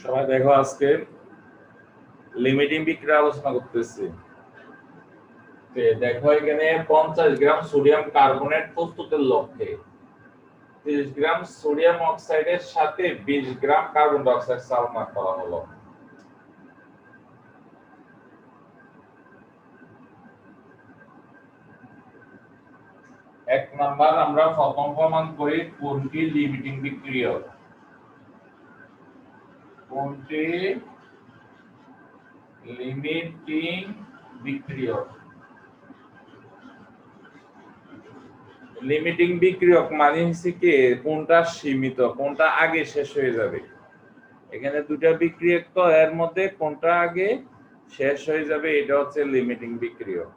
সবাই দেখো, আজকে লিমিটিং বিক্রিয়া আলোচনা করতেছি। দেখো এখানে 50 গ্রাম সোডিয়াম কার্বনেট প্রস্তুতের লক্ষ্যে 30 গ্রাম সোডিয়াম অক্সাইডের সাথে 20 গ্রাম কার্বন ডাই অক্সাইড সালফার করা হলো। এক নাম্বার আমরা প্রথম প্রমাণ করি কোনটি লিমিটিং বিক্রিয়ক। কোনটি লিমিটিং বিক্রিয়ক? লিমিটিং বিক্রিয়ক মানে হচ্ছে কি কোনটা সীমিত, কোনটা আগে শেষ হয়ে যাবে। এখানে দুটো বিক্রিয়ক, তো এর মধ্যে কোনটা আগে শেষ হয়ে যাবে এটা হচ্ছে লিমিটিং বিক্রিয়ক।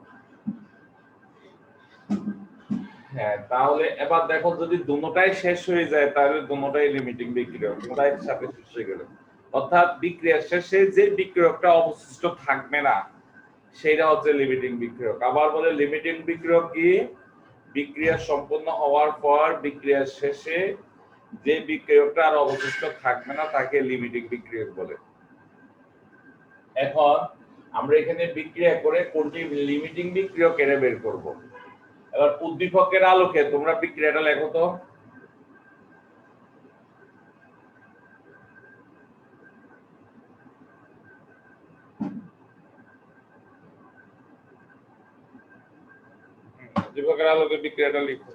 হ্যাঁ, তাহলে এবার দেখো যদি দুটোটাই শেষ হয়ে যায় তাহলে দুটোটাই লিমিটিং বিক্রিয়ক, দুটোটাই সাথে শেষ হয়ে গেল। অর্থাৎ বিক্রিয়ার শেষে যে বিক্রিয়কটা অবশিষ্ট থাকবে না সেটা হচ্ছে লিমিটিং বিক্রিয়ক। আবার বলে লিমিটিং বিক্রিয়ক কি? বিক্রিয়া সম্পন্ন হওয়ার পর বিক্রিয়ার শেষে যে বিক্রিয়কটা আর অবশিষ্ট থাকবে না তাকে লিমিটিং বিক্রিয়ক বলে। এখন আমরা এখানে বিক্রিয়া করে কোনটি লিমিটিং বিক্রিয়ক এটা বের করব। এবার উদ্দীপকের আলোকে তোমরা বিক্রিয়াটা লেখো তো। উদ্দীপকের আলোকে বিক্রিয়াটা লিখো।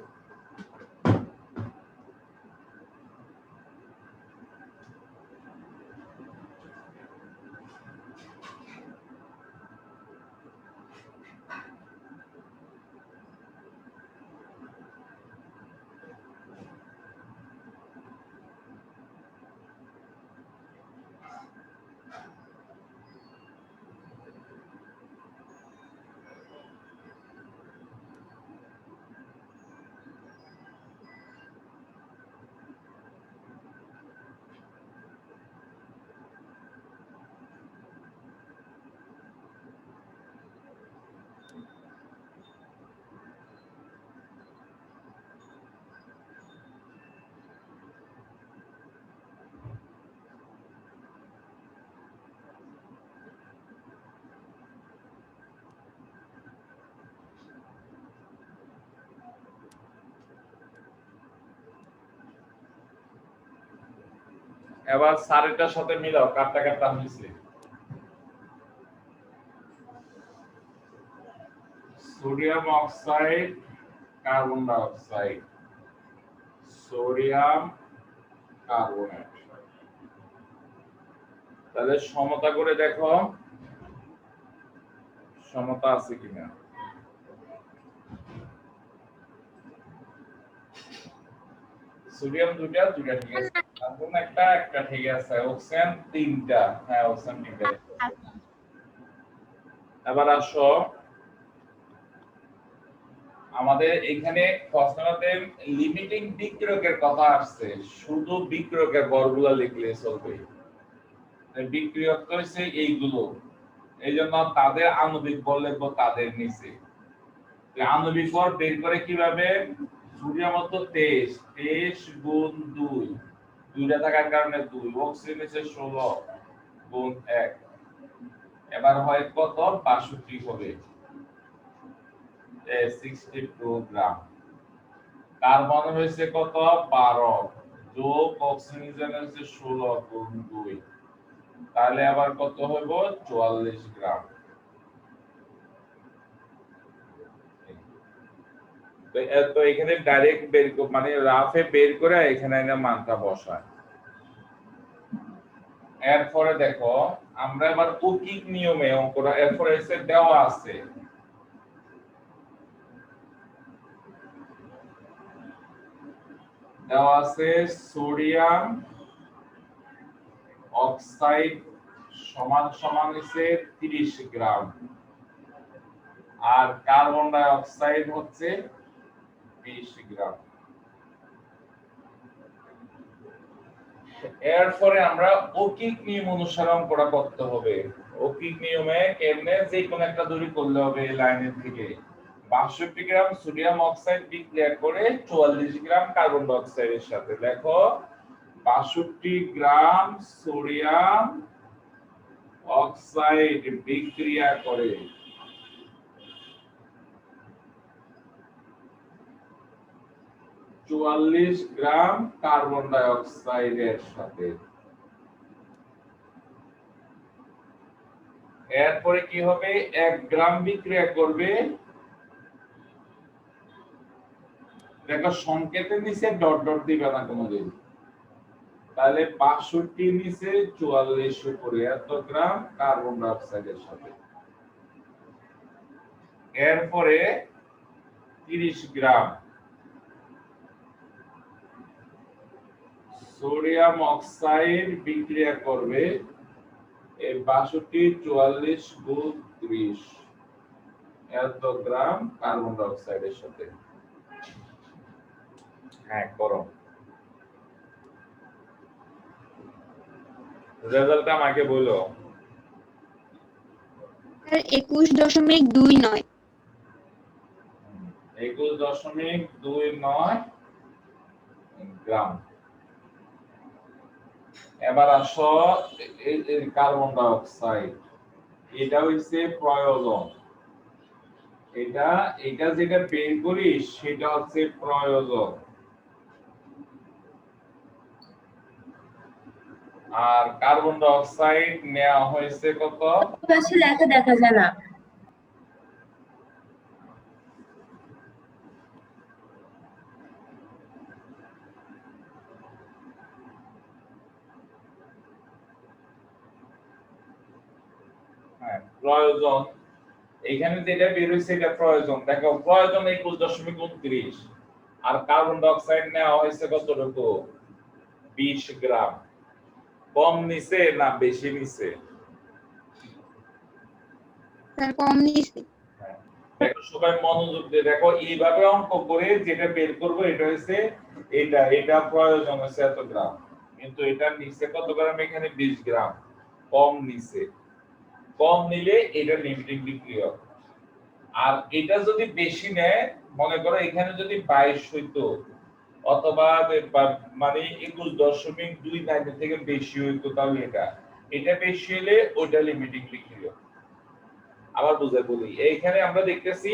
এবার সারেটার সাথে মিলাও কাটটা কাটটা হয়েছে। Sodium oxide, carbon die oxide, sodium carbonate. তাহলে সমতা করে দেখো সমতা আছে কিনা। সোডিয়াম দুইটা দুইটা ঠিক আছে, কার্বন একটা একটা ঠিক আছে, অক্সিজেন তিনটা। হ্যাঁ, অক্সিজেন তিনটা। এবার আসো আমাদের এখানে প্রশ্নতে লিমিটিং বিক্রিয়কের কথা আসছে, শুধু বিক্রিয়কের বর্গগুলো লিখলে চলবে। বিক্রিয়ক তো হচ্ছে এইগুলো, এইজন্য তাদের আণবিক বল লিখবো তাদের নিচে। আণবিক বল বের করে কিভাবে? সোডিয়াম হতো 23 গুণ 2, দুইটা থাকার কারণে 2, অক্সিজেন হচ্ছে 16 গুণ 1, এবার হয় কত? 62 হবে, 62 গ্রাম। কার্বন হয়েছে কত? 12 যোগ অক্সিজেন হচ্ছে 16 গুণ 2, তাহলে আবার কত হইব? 44 গ্রাম। তো এখানে ডাইরেক্ট বের মানে রাফে বের করে এখানে না মানটা বসায়। এরপরে দেখো আমরা এবার ঐকিক নিয়মে অঙ্কটা, এরপরে এসে দেওয়া আছে দেওয়া আছে সোডিয়াম অক্সাইড সমান সমান হচ্ছে 30 গ্রাম আর কার্বন ডাই অক্সাইড হচ্ছে 20 গ্রাম। এরপরে আমরা অকিক নিয়ম অনুসরণ করা করতে হবে। অকিক নিয়মে কেমনে যে কোন একটা দড়ি করলে হবে এই লাইনের থেকে 62 গ্রাম সোডিয়াম অক্সাইড বিক্রিয়া করে 44 গ্রাম কার্বন ডাই অক্সাইডের সাথে। দেখো 62 গ্রাম সোডিয়াম অক্সাইড বিক্রিয়া করে 44 গ্রাম কার্বন ডাই অক্সাইডের সাথে। এরপরে কি হবে 1 গ্রাম বিক্রিয়া করবে, দেখো সংকেতের নিচে ডট ডট দিবে না কোনোদিন, তাহলে 62 নিচে 44 উপরে এত গ্রাম কার্বন ডাই অক্সাইডের সাথে। এরপরে 30 গ্রাম সোডিয়াম অক্সাইড বিক্রিয়া করবে এই 62 44 গুণ 30 এত গ্রাম কার্বন ডাই অক্সাইডের সাথে। হ্যাঁ করো, রেজাল্টটা আমাকে বলো। 21.29 21.29 গ্রাম। এবার আসো এই কার্বন ডাই অক্সাইড, এটা হইছে প্রয়োজন, এটা যেটা বের করি সেটা হচ্ছে প্রয়োজন। আর কার্বন ডাই অক্সাইড নেওয়া হয়েছে কত, পাশে লেখা দেখা যায় না। হ্যাঁ প্রয়োজন, এখানে যেটা বের হইছে এটা প্রয়োজন। দেখো প্রয়োজন 21.29 আর কার্বন ডাই অক্সাইড নেওয়া হয়েছে কতটুকু 20 গ্রাম। কম নিছে না বেশি নিছে? স্যার কম নিছি। দেখো সবাই মনোযোগ দিয়ে দেখো, এইভাবে অঙ্ক করে যেটা বের করব এটা হচ্ছে এটা প্রয়োজন হচ্ছে এত গ্রাম, কিন্তু এটা নিচে কত গ্রাম, এখানে 20 গ্রাম কম নিচে। কম নিলে এটা লিমিটিং বিক্রিয়ক। আর এটা যদি বেশি নেয়, মনে করো এখানে যদি 22 হইতো অথবা মানে 21.29 থেকে বেশি হইতো, তাহলে এটা বেশি হলে ওটা লিমিটিং বিক্রিয়ক। আবার বুঝে বলি, এইখানে আমরা দেখতেছি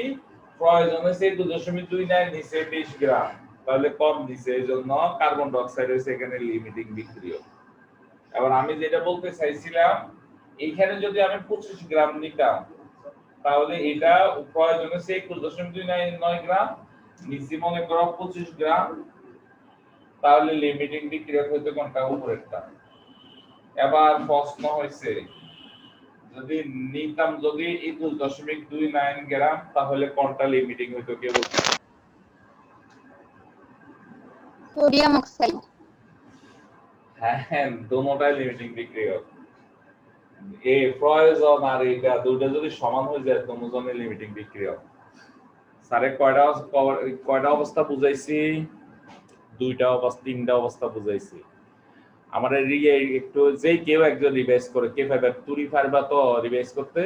প্রয়োজন হচ্ছে 2.29 নিচে 20 গ্রাম, তাহলে কম নিচে, এইজন্য কার্বন ডাই অক্সাইড হচ্ছে এখানে লিমিটিং বিক্রিয়ক। এবার আমি যেটা বলতে চাইছিলাম, এইখানে যদি আমি 25 গ্রাম নিতাম তাহলে এটা প্রয়োজন হচ্ছে 21.29 গ্রাম, নিচে মনে করো 25 গ্রাম, তাহলে লিমিটিং বিক্রিয়ক হইতো কোনটা, উপরেরটা। এবার প্রশ্ন হয়েছে যদি নিতাম যদি 21.29 গ্রাম, তাহলে কোনটা লিমিটিং হইতো কে বলতে? Sodium oxide. হ্যাঁ দুটোটাই লিমিটিং বিক্রিয়ক। এই প্রয়োজন আর এটা দুটো যদি সমান হয়ে যায় দুজনের লিমিটিং বিক্রিয়ক। স্যারে কয়টা অবস্থা বুঝাইছি? তিনটা অবস্থা বুঝাইছি। আমার একটু যে কেউ একজন রিভাইজ করে, কে পারবে? তুই পারবা তো রিভাইজ করতে?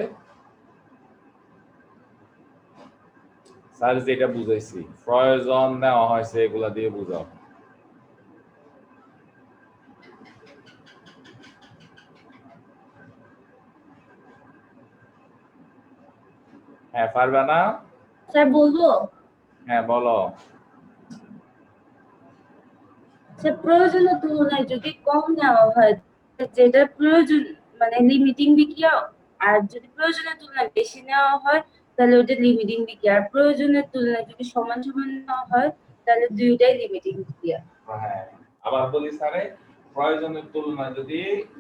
স্যার যেটা বুঝাইছি প্রয়োজন নেওয়া হয়েছে এগুলা দিয়ে বুঝাও। হ্যাঁ পারবে না? স্যার বলবো? হ্যাঁ বলো। স্যার প্রয়োজনের তুলনায় যদি কম নেওয়া হয়, যেটা প্রয়োজন মানে লিমিটিং বিক্রিয়া, আর যদি প্রয়োজনের তুলনায় বেশি নেওয়া হয় তাহলে ওটা লিমিটিং বিক্রিয়া, আর প্রয়োজনের তুলনায় যদি সমান সমান নেওয়া হয় তাহলে দুইটাই লিমিটিং বিক্রিয়া। হ্যাঁ আবার বলি স্যারে, প্রয়োজনের তুলনায় যদি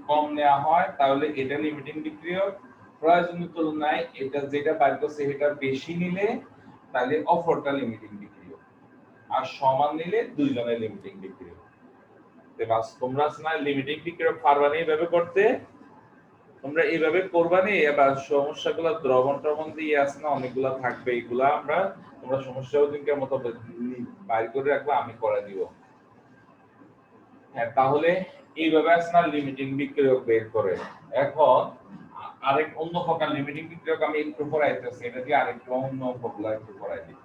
কম নেওয়া হয় তাহলে এটা লিমিটিং বিক্রিয়ক, প্রয়োজনের তুলনায় এটা যেটা বাইর করছে এটা বেশি নিলে তাহলে অপরটা লিমিটিং বিক্রিয়ক। আর সমান নিলে দুইজনের লিমিটিং বিক্রিয়ক। তোমরা না লিমিটিং বিক্রিয়ক পারবানি এইভাবে করতে, তোমরা এইভাবে করবানি। এবার সমস্যাগুলো দ্রবণ ট্রবণ দিয়ে আছে না, অনেকগুলো থাকবে, এইগুলা আমরা তোমরা সমস্যা ওদিনকার মতো বাইর করে রাখবা, আমি করে দিব। হ্যাঁ, তাহলে এইভাবে আছে না লিমিটিং বিক্রিয়ক বের করে। এখন আরেক অন্য প্রকার লিমিটিং বিক্রিয়ক আমি একটু পড়াইতেছি, এটা দিয়ে আরেকটু অন্য ফর্মুলা একটু পড়াই দিই।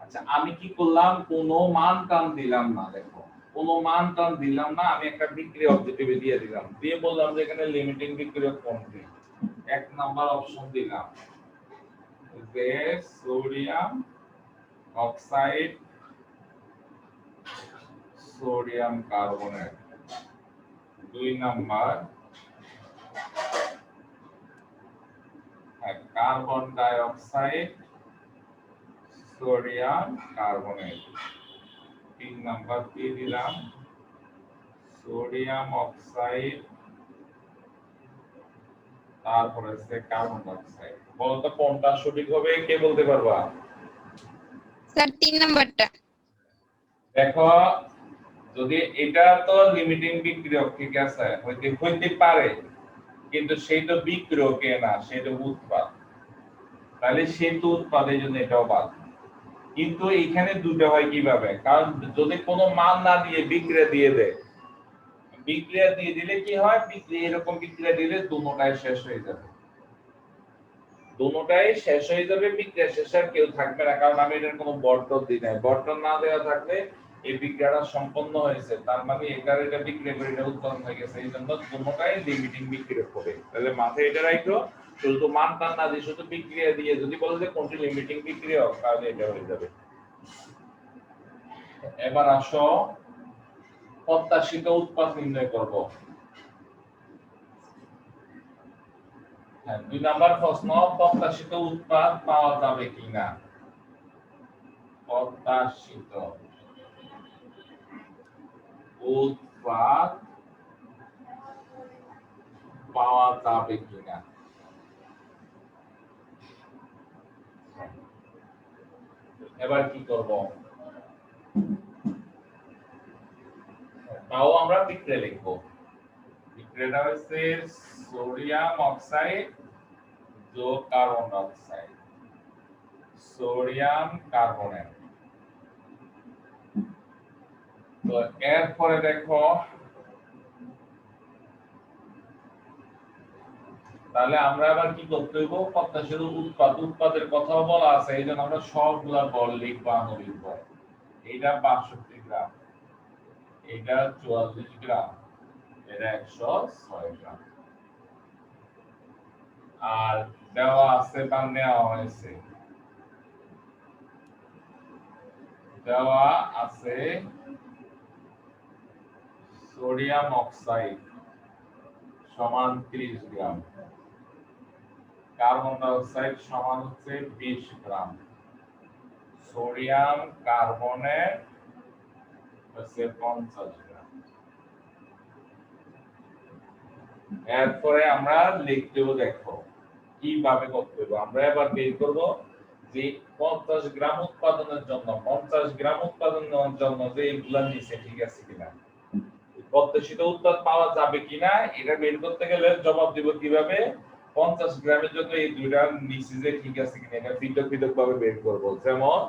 আচ্ছা, আমি কি করলাম, কোনো মান টান দিলাম না, দেখো কোনো মান টান দিলাম না, আমি একটা বিক্রিয়া অবজেক্টিভে দিয়ে দিলাম, দিয়ে বললাম যে এখানে লিমিটিং বিক্রিয়ক কোনটি। এক নাম্বার অপশন দিলাম যে সোডিয়াম অক্সাইড সোডিয়াম কার্বনেট। দুই number carbon die oxide sodium carbonate. তিন নাম্বার দিয়ে দিলাম সোডিয়াম অক্সাইড তারপরে আছে কার্বন ডাই অক্সাইড। বলতো কোনটা সঠিক হবে, কে বলতে পারবা? স্যার 3 নাম্বারটা। দেখো, যদি এটা তো লিমিটিং বিক্রিয়ক, ঠিক আছে, হইতে পারে, কিন্তু সেই তো বিক্রিয়কে না, সেটা উৎপাদ, তাহলে সেই তো উৎপাদের জন্য এটাও বাদ। কিন্তু এখানে দুটো হয় কিভাবে, কারণ যদি কোনো মান না দিয়ে বিক্রিয়া দিয়ে দেয়, বিক্রিয়া দিয়ে দিলে কি হয়, বিক্রিয়া এরকম বিক্রিয়া দিলে দুটোটাই শেষ হয়ে যাবে, দুটোটাই শেষ হয়ে যাবে, বিক্রিয়া শেষ আর কেউ থাকবে না, কারণ আমি এটার কোনো বর্তন দিই নাই। বর্তন না দেওয়া থাকলে এই বিক্রিয়াটা সম্পন্ন হয়েছে, তার মানে এটা বিক্রিয়া করে এটা উৎপাদন হয়ে গেছে, এই জন্য দুটোটাই লিমিটিং বিক্রিয়া হবে। তাহলে মাথায় এটা রাখো, শুধু মান টান না দিয়ে শুধু বিক্রিয়া দিয়ে যদি বলো যে কোনটি লিমিটিং বিক্রিয়া, তাহলে এটা হয়ে যাবে। এবার আসো প্রত্যাশিত উৎপাদ নির্ণয় করব। হ্যাঁ, 2 নাম্বার প্রশ্ন, প্রত্যাশিত উৎপাদ পাওয়া যাবে কিনা। প্রত্যাশিত উৎপাদ পাওয়া যাবে কিনা। এবার কি করব, তাও আমরা বিক্রিয়া লিখব। বিক্রিয়াটা হচ্ছে সোডিয়াম অক্সাইড যোগ carbon die oxide, sodium carbonate. তো এরপরে দেখো, তাহলে আমরা আবার কি করতে হইব, প্রত্যাশিত উৎপাদের কথা বলা আছে, এই জন্য আমরা সবগুলা বল লিখবা, লিখব। এটা 62 গ্রাম, এটা 44 গ্রাম, এটা 106 গ্রাম। আর দেওয়া আছে বা নেওয়া হয়েছে, দেওয়া আছে সোডিয়াম অক্সাইড সমান 30 গ্রাম, কার্বন ডাই অক্সাইড সমান হচ্ছে 20 গ্রাম, সোডিয়াম কার্বনেট হচ্ছে 50 গ্রাম। এরপরে আমরা লিখতেও দেখো কিভাবে করতে হবে। আমরা এবার বের করব যে 50 গ্রাম উৎপাদনের জন্য যে এগুলা নিচে ঠিক আছে কিনা, প্রত্যাশিত উৎপাদ পাওয়া যাবে কিনা, এটা বের করতে গেলে জবাব দিব কিভাবে, 50 গ্রামের জন্য এই দুইটা নিচে যে ঠিক আছে কিনা, এটা পৃথক ভাবে বের করব। যেমন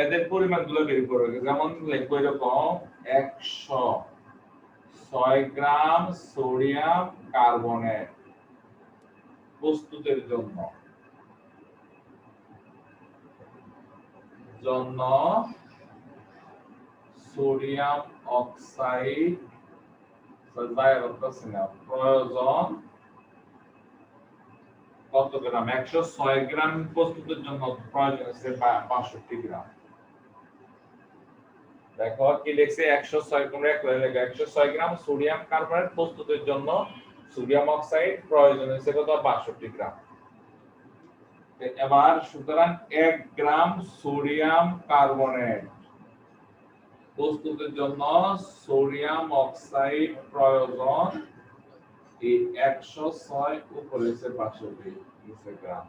এদের পরিমাণগুলো বের করব, যেমন লিখব এরকম 106 গ্রাম সোডিয়াম কার্বনেট প্রস্তুতের জন্য সোডিয়াম অক্সাইড প্রয়োজন কত গ্রাম, 106 গ্রাম প্রস্তুতের জন্য প্রয়োজন হচ্ছে 62 গ্রাম। দেখো কি লিখছে, 106, তোমরা এক লাইনে লেখো, 106 গ্রাম সোডিয়াম কার্বনেট প্রস্তুতের জন্য সোডিয়াম অক্সাইড প্রয়োজন হচ্ছে কত, 62 গ্রাম। এবার সুতরাং 1 গ্রাম সোডিয়াম কার্বনেট প্রস্তুতের জন্য সোডিয়াম অক্সাইড প্রয়োজন এই 106 উপরে 62 গ্রাম।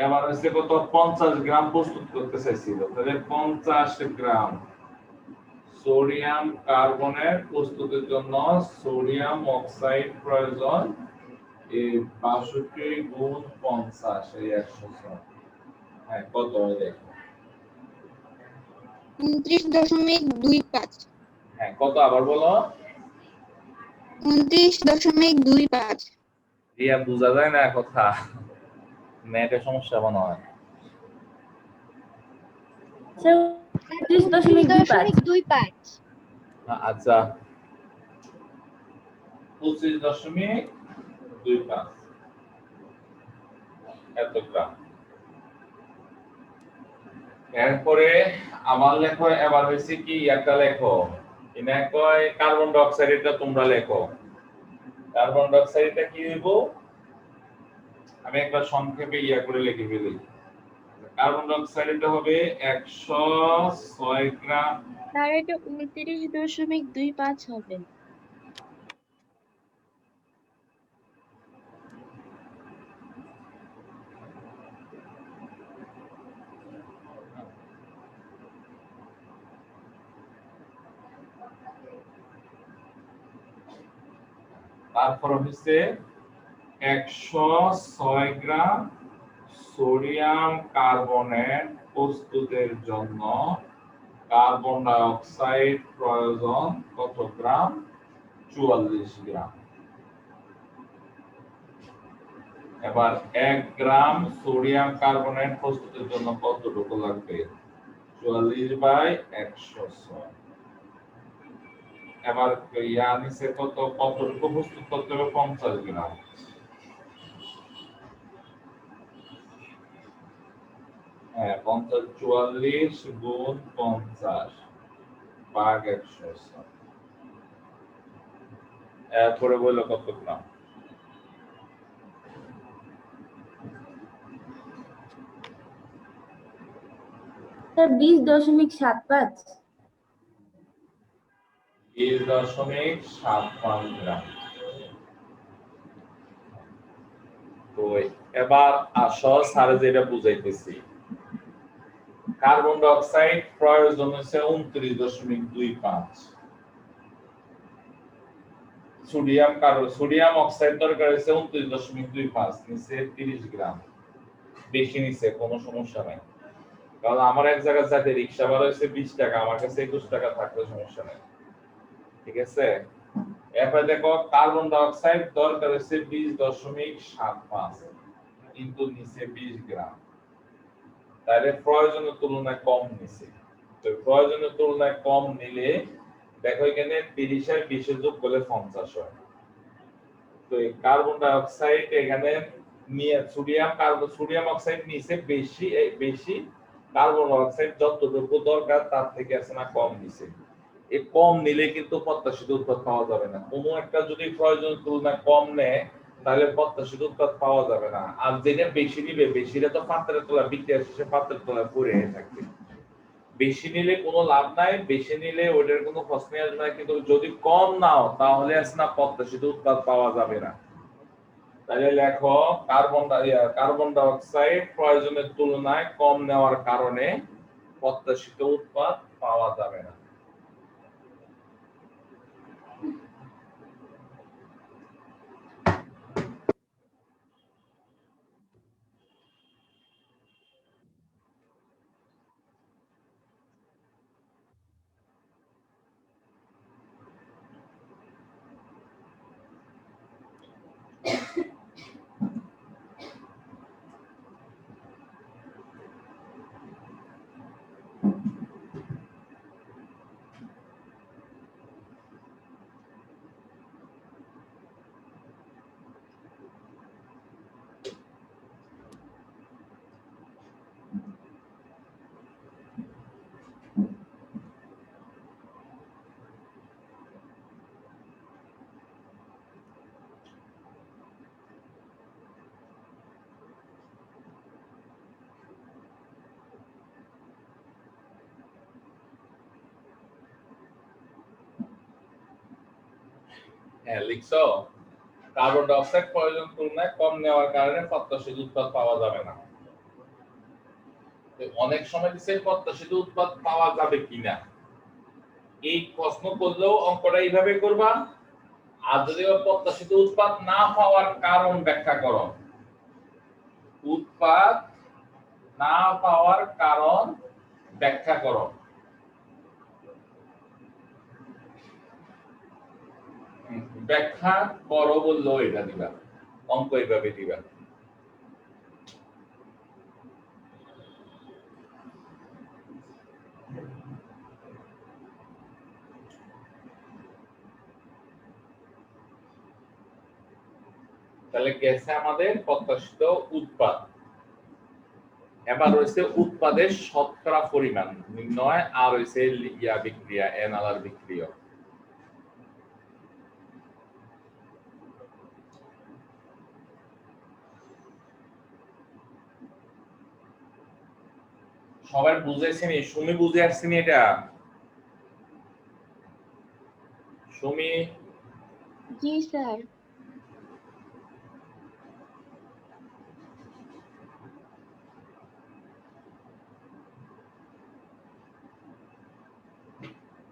এবার হচ্ছে কত 50 গ্রাম প্রস্তুত করতে চাইছিল, তাহলে 50 গ্রাম সোডিয়াম কার্বনেট প্রস্তুতের জন্য সোডিয়াম অক্সাইড প্রয়োজন এই 62 গুণ 50 এই 106। হ্যাঁ কত হয় দেখো। 29.25। হ্যাঁ কত আবার বলো। 29.25। রিয়া বোঝা যায় না কথা, নেটের সমস্যা মনে হয়। স্যার 29.25। 29.25। আচ্ছা 25.25 এত গ্রাম। এরপরে আমার লেখো এবার হয়েছে কি একটা লেখো, কিনা কয় কার্বন ডাই অক্সাইড, এটা তোমরা লেখো। কার্বন ডাই অক্সাইডটা কি হইব, আমি একবার সংক্ষেপে করে লিখে ফেলি। কার্বন ডাই অক্সাইড এটা হবে 106 গ্রাম। স্যার এটা 29.25 হবে। তারপর হচ্ছে 106 গ্রাম সোডিয়াম কার্বনেট প্রস্তুতের জন্য কার্বন ডাই অক্সাইড প্রয়োজন কত গ্রাম, 44 গ্রাম। এবার 1 গ্রাম সোডিয়াম কার্বনেট প্রস্তুতের জন্য কতটুকু লাগবে, 44/106। এবার নিচে কতটুকু প্রস্তুত করতে হবে, 50 গ্রাম। হ্যাঁ 50, 44 গুণ 50 ভাগ 106। এরপরে বললো কত গ্রাম, স্যার 20.75। 20.75 গ্রাম। তো এবার আসো স্যার যেটা বুঝাইতেছি, কার্বন ডাই অক্সাইড প্রয়োজন হচ্ছে 29.25, সোডিয়াম অক্সাইড দরকার হচ্ছে 29.25, নিচে 30 গ্রাম, বেশি নিচে কোনো সমস্যা নাই, কারণ আমার এক জায়গায় যাতে রিক্সা ভাড়া হচ্ছে 20 টাকা, আমার কাছে 21 টাকা থাকলে সমস্যা নাই, ঠিক আছে। এরপরে দেখো কার্বন ডাই অক্সাইড দরকার হচ্ছে 20.75, কিন্তু নিচে 20 গ্রাম, তাহলে প্রয়োজনের তুলনায় কম নিছে। তো প্রয়োজনের তুলনায় কম নিলে দেখো এখানে 30 আর 20 যোগ করলে 50 হয়। তো এই কার্বন ডাই অক্সাইড এখানে নিয়ে সোডিয়াম অক্সাইড নিচে বেশি কার্বন ডাই অক্সাইড যতটুকু দরকার তার থেকে আছে না কম নিছে। এই কম নিলে কিন্তু প্রত্যাশিত উৎপাদ পাওয়া যাবে না। কোনো একটা যদি প্রয়োজনের তুলনায় কম নেয় তাহলে প্রত্যাশিত উৎপাদ পাওয়া যাবে না। আর যেটা বেশি নিবে, বেশিটা তো পাত্রের তলায় বিক্রিয়া শেষে পাত্রের তলায় পড়ে থাকবে। বেশি নিলে কোনো লাভ নাই, বেশি নিলে ওটার কোনো প্রশ্নই আসবে না, কিন্তু যদি কম নাও তাহলে আছে না প্রত্যাশিত উৎপাদ পাওয়া যাবে না। তাহলে লেখো কার্বন ডাই অক্সাইড প্রয়োজনের তুলনায় কম নেওয়ার কারণে প্রত্যাশিত উৎপাদ পাওয়া যাবে না। হ্যাঁ লিখছো, কার্বন ডাই অক্সাইড প্রয়োজন তুলনায় কম নেওয়ার কারণে প্রত্যাশিত উৎপাদ পাওয়া যাবে না। অনেক সময় দিচ্ছে প্রত্যাশিত উৎপাদ পাওয়া যাবে কিনা, এই প্রশ্ন করলেও অঙ্কটা এইভাবে করবা। আর যদি প্রত্যাশিত উৎপাদ না পাওয়ার কারণ ব্যাখ্যা করো, উৎপাদ না পাওয়ার কারণ ব্যাখ্যা করো। ব্যাখ্যা করো বললেও এটা দিবা, অঙ্ক এইভাবে দিবা। তাহলে গেছে আমাদের প্রত্যাশিত উৎপাদ। এবার রয়েছে উৎপাদের শতকরা পরিমাণ নির্ণয়, আর রয়েছে ইয়া বিক্রিয়া, এনালার বিক্রিয়া। সবাই বুঝেছেন? সুমি বুঝে আসছেন? এটা সুমি? জি স্যার।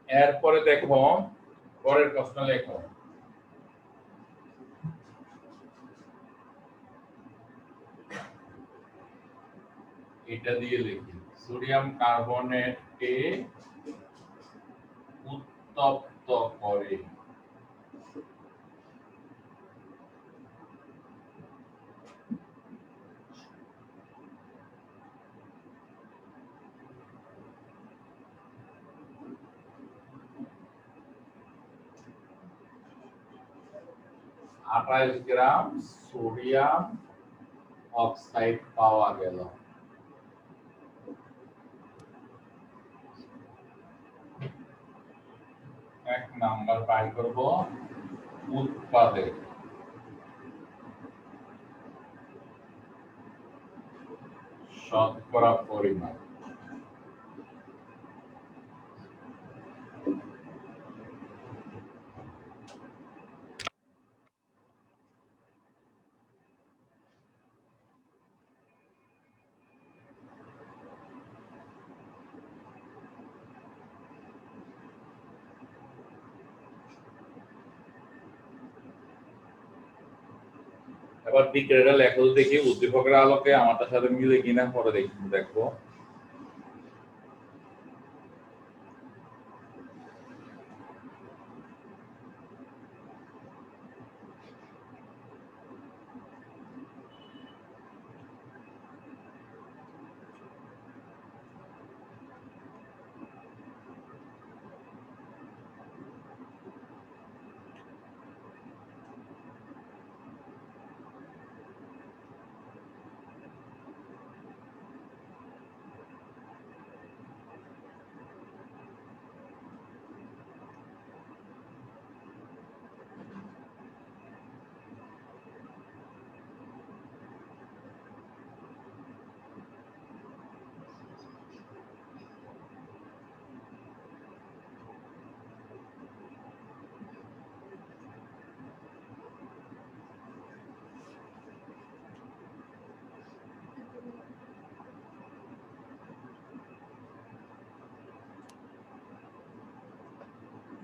এরপরে দেখো পরের প্রশ্ন লেখো। এটা দিয়ে লিখি, সোডিয়াম কার্বনেটকে উত্তপ্ত করে আঠাশ গ্রাম সোডিয়াম অক্সাইড পাওয়া গেল। এক নাম্বার বাই করব উৎপাদের শতকরা পরিমাণ। এবার বিক্রিয়াটা লেখো দেখি উদ্দীপকের আলোকে আমারটার সাথে মিলে কিনা, পরে দেখবো।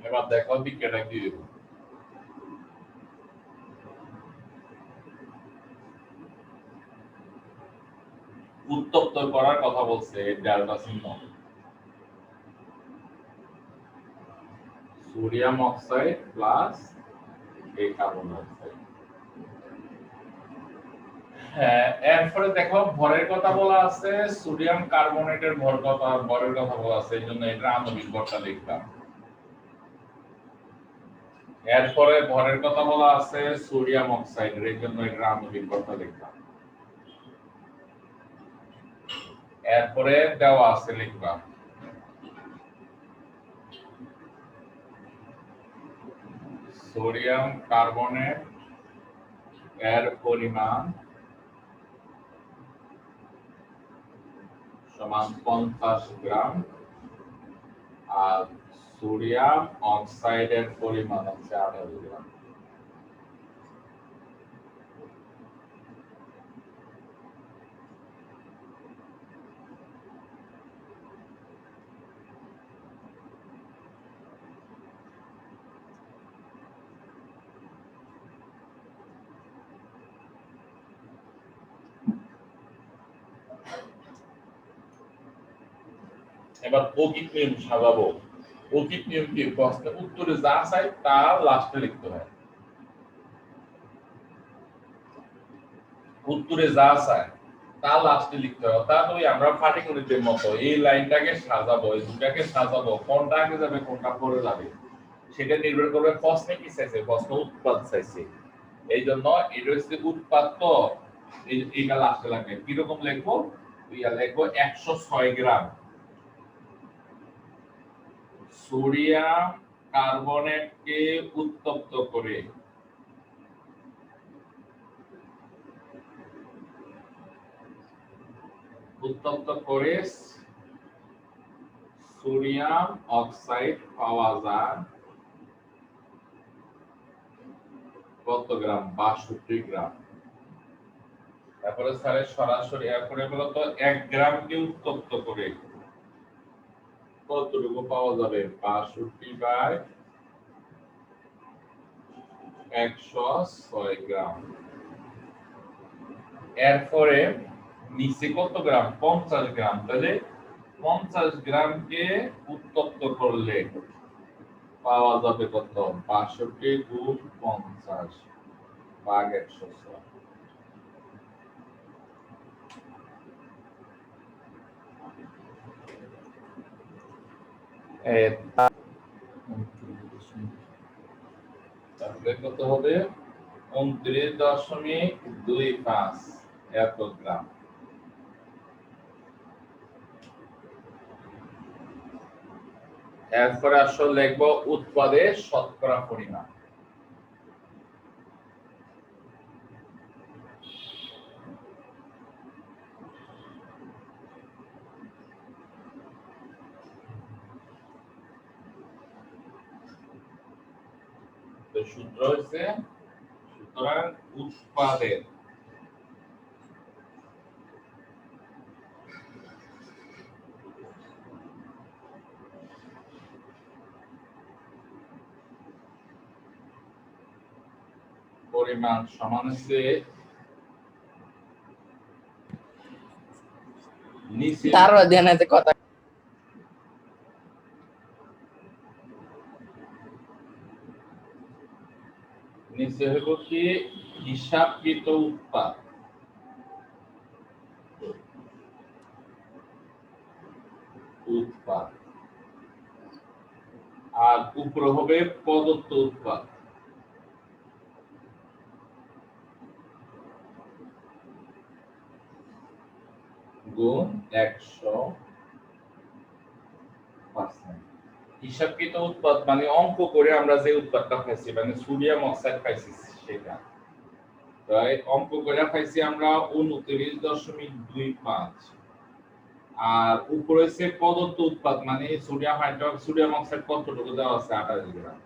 এবার দেখো বিক্রিয়াটা কি দেব। উত্তপ্ত করার কথা বলছে, ডেল্টা চিহ্ন। সোডিয়াম অক্সাইড প্লাস এই কার্বন ডাইঅক্সাইড। হ্যাঁ, এরপরে দেখো ভরের কথা বলা আছে, সোডিয়াম কার্বনেটের ভরের কথা বলা আছে, এই জন্য এটা আণবিক ভরটা লিখলাম। এরপরে ভরের কথা বলা আছে সোডিয়াম অক্সাইডের, এই জন্য এটা আণবিক ভরটা লিখলাম। এরপরে দেওয়া আছে লিখবা সোডিয়াম কার্বনেট এর পরিমাণ সমান 50 গ্রাম, আর সোডিয়াম অক্সাইডের পরিমাণ হচ্ছে 28 গ্রাম। এবার অকিত নিয়ম সাজাবো। অকিত নিয়ম কি? প্রশ্নে উত্তরে যা চাই তা লাস্টে লিখতে হয়। উত্তরে যা চাই তা লাস্টে লিখতে হয়। অর্থাৎ ওই আমরা পাটিগণিতের মতো এই লাইনটাকে সাজাবো, এই দুটাকে সাজাবো, কোনটা আগে যাবে কোনটা পরে যাবে সেটা নির্ভর করবে প্রশ্নে কি চাইছে। প্রশ্ন উৎপাদ চাইছে, এই জন্য এটা হচ্ছে উৎপাদ। তো এইটা লাস্টে লাগবে। কিরকম লিখবো? লিখবো 106 গ্রাম সোডিয়াম কার্বনেটকে উত্তপ্ত করে সোডিয়াম অক্সাইড পাওয়া যায় কত গ্রাম? 62 গ্রাম। তারপরে স্যারের সরাসরি এরপরে বলতো 1 গ্রামকে উত্তপ্ত করে কতটুকু পাওয়া যাবে? 62/106 গ্রাম। এরপরে নিচে কত গ্রাম? 50 গ্রাম। তাহলে 50 গ্রামকে উত্তপ্ত করলে পাওয়া যাবে কত? 62 গুণ 50 ভাগ 106। তাহলে কত হবে? 29.25 এত গ্রাম। এরপরে আসলে লিখবো উৎপাদের শতকরা পরিমাণ। তো সূত্র হচ্ছে, সুতরাং উৎপাদের পরিমাণ সমান হচ্ছে নিচে কথা নিচে হইব কি? হিসাবকৃত উৎপাদ আর উপরে হবে প্রদত্ত উৎপাদ গুণ 100%। হিসাবকৃত উৎপাদ মানে অঙ্ক করে আমরা যে উৎপাদটা পাইছি, মানে সোডিয়াম অক্সাইড পাইছি সেটা। তাই অঙ্ক করে পাইছি আমরা 29.25। আর উপরে হচ্ছে প্রদত্ত উৎপাদ মানে সোডিয়াম অক্সাইড কতটুকু দেওয়া আছে? 28 গ্রাম।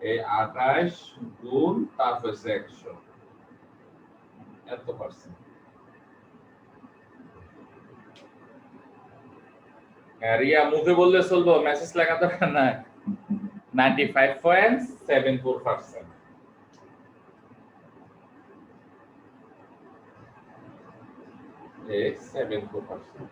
এই 28 গুণ তারপর 100 এত পার্সেন্ট। রিয়া মুখে বললে চলবো, মেসেজ লেখা দরকার নাই। 95.74%। এই 74%।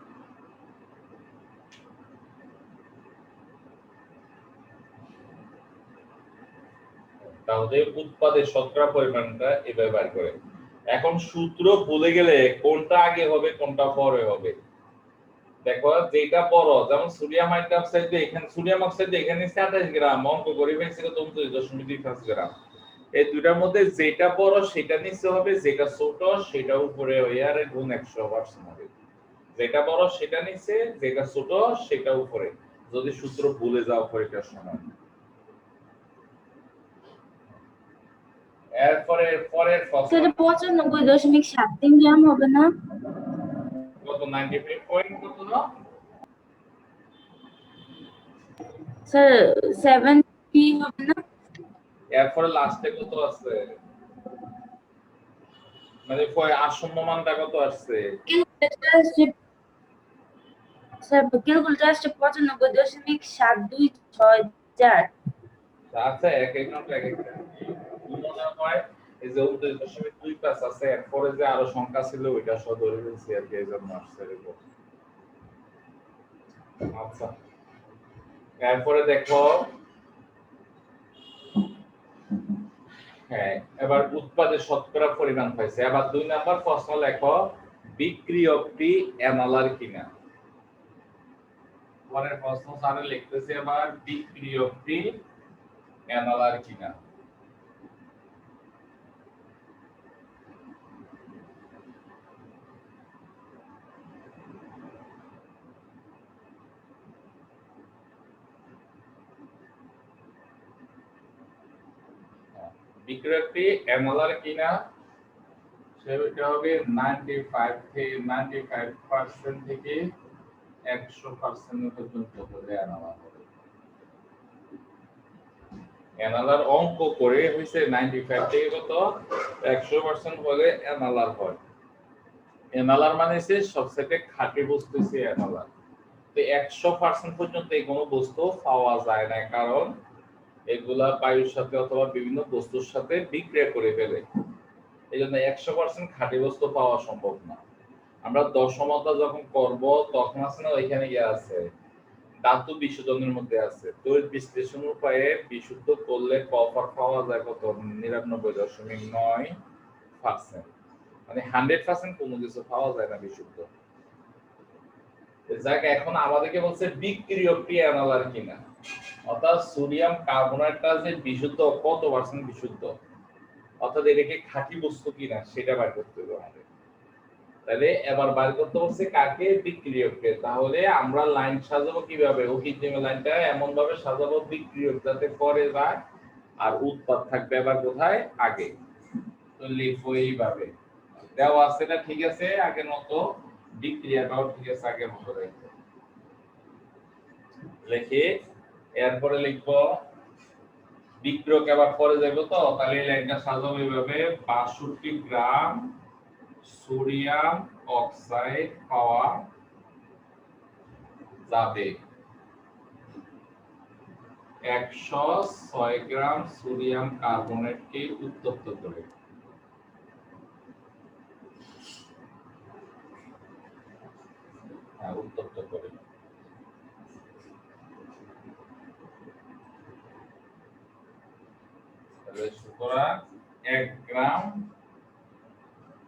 তাহলে উৎপাদের শতকরা পরিমাণটা এভাবে বের করে। এখন সূত্র ভুলে গেলে কোনটা আগে হবে কোনটা পরে হবে দেখো। যেটা বড়, যেমন সোডিয়াম হাইড্রোক্সাইড এখানে সোডিয়াম অক্সাইড এখানে 27 গ্রাম, অঙ্ক করে ফেলছিল 29.25 গ্রাম। এই দুটার মধ্যে যেটা বড় সেটা নিচে হবে, যেটা ছোট সেটা উপরে আর গুণ 100% হবে। যেটা বড় সেটা নিচে, যেটা ছোট সেটা উপরে। যদি সূত্র ভুলে যাও পরীক্ষার সময়। এরপরে পরের সেটা 95.73 গ্রাম হবে না? কত? 95 পয়েন্ট কত না স্যার 70 হবে না? এরপরে লাস্টে কত আছে? মানে আসন্ন মানটা কত আসছে? স্যার ক্যালকুলেটর আসছে 95.726 আচ্ছা, এক এক নম্বর এক একটা মনে হয়। এই যে 29.25 আছে, এরপরে যে আরো সংখ্যা ছিল ওইটা সহ ধরে ফেলছি আর কি, এই জন্য আসছে এরকম। আচ্ছা, এরপরে দেখো, হ্যাঁ, এবার উৎপাদের শতকরা পরিমাণ পাইছে। এবার 2 নাম্বার প্রশ্ন লেখো, বিক্রিয়কটি অ্যানালার কিনা। পরের প্রশ্ন স্যার লিখতেছে এবার, বিক্রিয়কটি অ্যানালার কিনা। বিক্রিয়কটি অ্যানালার কিনা সেটা হবে 95% থেকে 100% পর্যন্ত হলে অ্যানালার হবে। অ্যানালার অঙ্ক করে হইছে 95 থেকে কত 100% হলে অ্যানালার হয়। অ্যানালার মানে হচ্ছে সবচেয়ে খাঁটি বস্তু হচ্ছে অ্যানালার। তো 100% পর্যন্ত এই কোনো বস্তু পাওয়া যায় না, কারণ এগুলা বায়ুর সাথে অথবা বিভিন্ন বস্তুর সাথে বিক্রিয়া করে ফেলে। এই জন্য 100% খাঁটি বস্তু পাওয়া সম্ভব না। আমরা দশমতা যখন করব তখন আছে না, ওইখানে ইয়ে আছে, ধাতু বিশোধনের মধ্যে আছে। তড়িৎ বিশ্লেষণ উপায়ে বিশুদ্ধ করলে কপার পাওয়া যায় কত 99.9%। মানে 100% কোনো কিছু পাওয়া যায় না বিশুদ্ধ। যাক, এখন আমাদেরকে বলছে বিক্রিয়কটি অ্যানালার কিনা, অর্থাৎ সোডিয়াম কার্বনেটটা যে বিশুদ্ধ, কত পার্সেন্ট বিশুদ্ধ, অর্থাৎ এটা কি খাঁটি বস্তু কিনা সেটা বের করতে হবে আমাদের। তাহলে এবার বের করতে হচ্ছে কাকে, বিক্রিয়ককে। তাহলে আমরা লাইন সাজাবো কিভাবে, ওকিজিমের লাইনটা এমন ভাবে সাজাবো বিক্রিয়ক যাতে পরে যায় আর উৎপাদ থাকবে এবার কোথায়, আগে। তো লিখবো এইভাবে, দেওয়া আছে না, ঠিক আছে, আগের মতো বিক্রিয়াটাও ঠিক আছে আগের মতো রাখবো। লিখে এরপরে লিখবো বিক্রিয়ক এবার পরে যাবো, তো তাহলে এই লাইনটা সাজাবো এইভাবে, 62 গ্রাম সোডিয়াম অক্সাইড পাওয়া যাবে 106 গ্রাম সোডিয়াম কার্বনেটকে উত্তপ্ত করে। উত্তপ্ত করে। তাহলে সুতরাং 1 গ্রাম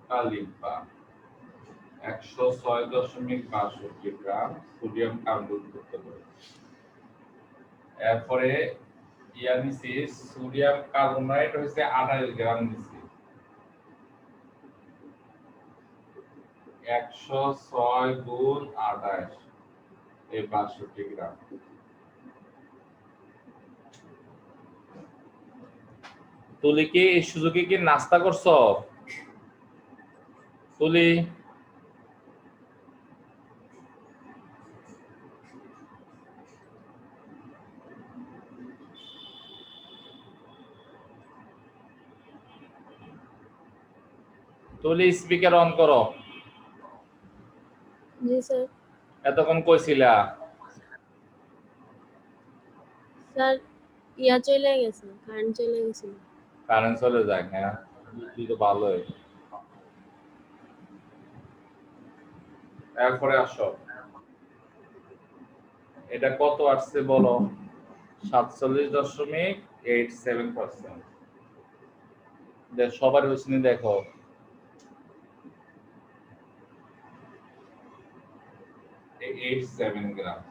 কালিম্বা 106.62 গ্রাম সোডিয়াম কার্বনেট উত্তপ্ত করে। এরপরে ইয়া নিছি, সোডিয়াম কার্বনেট হইছে 28 গ্রাম নিছি, 106 গুণ 28 এই 62 গ্রাম। তুলি কি এই সুযোগে কি নাস্তা করছো? তুলি তুলি স্পিকার অন করো। জি স্যার। এতক্ষণ কইছিলা? স্যার ইয়া চলে গেছে, কারেন্ট চলে গেছিল। কারেন্ট চলে যায়, হ্যাঁ বুদ্ধি তো ভালোই। এরপরে আসো, এটা কত আসছে বলো, 47.87%। সবার হচ্ছে দেখো, 87 গ্রাম।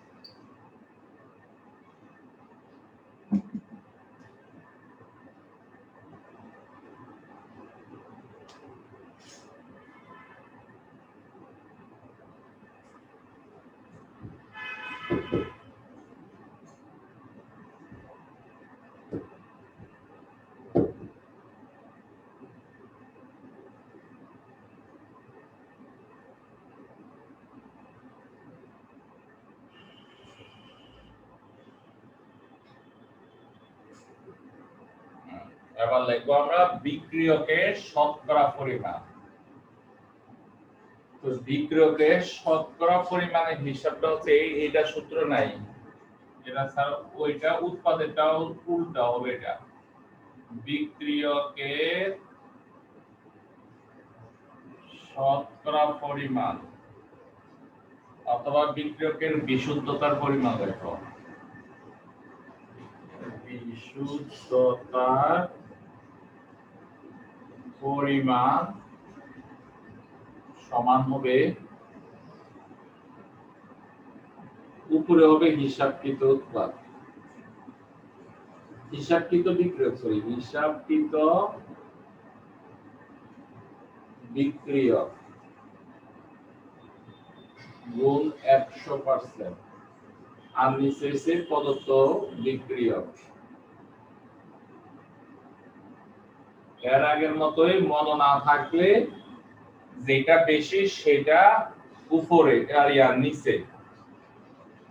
এবার লিখবো আমরা বিক্রিয়কের শতকরা পরিমাণ। তো বিক্রিয়কের শতকরা পরিমাণের হিসাবটা হচ্ছে এইটা সূত্র নাই, এটা স্যার ওইটা উৎপাদেরটাও উল্টা হবে। এটা বিক্রিয়কের শতকরা পরিমাণ অথবা বিক্রিয়কের বিশুদ্ধতার পরিমাণ লেখো। বিশুদ্ধতার পরিমাণ সমান হবে, উপরে হবে হিসাবকৃত উৎপাদ, হিসাবকৃত বিক্রিয়ক, হিসাবকৃত বিক্রিয়ক গুণ 100%, আর নিচে এসে প্রদত্ত বিক্রিয়ক। এর আগের মতোই মনে না থাকলে যেটা বেশি সেটা উপরে আর ইয়ার নিচে,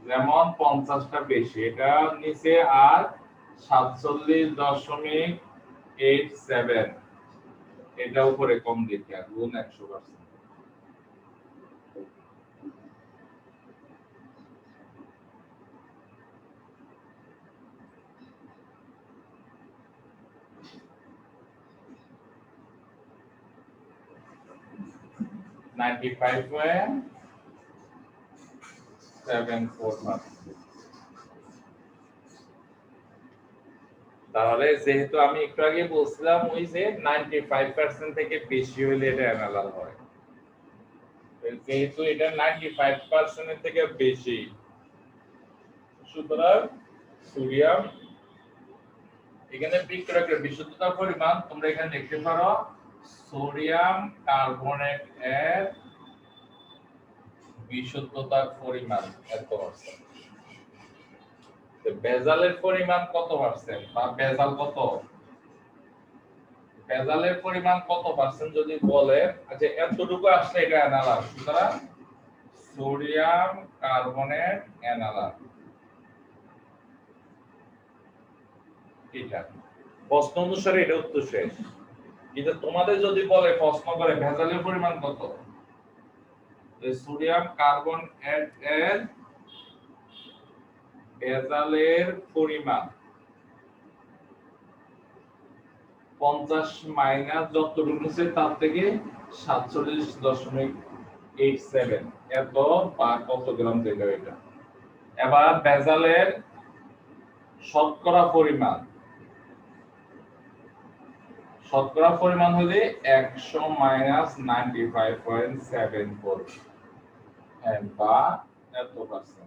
যেমন 50টা বেশি এটা নিচে, আর 47.87 এটা উপরে কম দিকে, আর গুণ 100%। তাহলে যেহেতু আমি একটু আগে বলছিলাম ওই যে 95% থেকে বেশি হলে এটা অ্যানালাল হয়, যেহেতু এটা 95% এর থেকে বেশি, সুতরাং সোডিয়াম এখানে বিক্রিয়কের বিশুদ্ধতার পরিমাণ তোমরা এখানে দেখতে পারো, সোডিয়াম কার্বনেট এর বিশুদ্ধতার পরিমাণ এত পার্সেন্ট। বেজালের পরিমাণ কত পার্সেন্ট, বা বেজাল কত, বেজালের পরিমাণ কত পার্সেন্ট যদি বলে, আচ্ছা এতটুকু আসলে এটা অ্যানালাল, সুতরাং সোডিয়াম কার্বনেট অ্যানালাল। এটা প্রশ্ন অনুসারে এটা উত্তর শেষ, কিন্তু তোমাদের যদি বলে প্রশ্ন করে ভেজালের পরিমাণ কত, সোডিয়াম কার্বন এর ভেজালের পরিমাণ 50 মাইনাস যতটুকু নিচে তার থেকে 47.87 এত বা কত গ্রাম থেকে এটা। এবার ভেজালের শতকরা পরিমাণ, শতকরা পরিমাণ হলে 100 মাইনাস 95.74 বা এত পার্সেন্ট।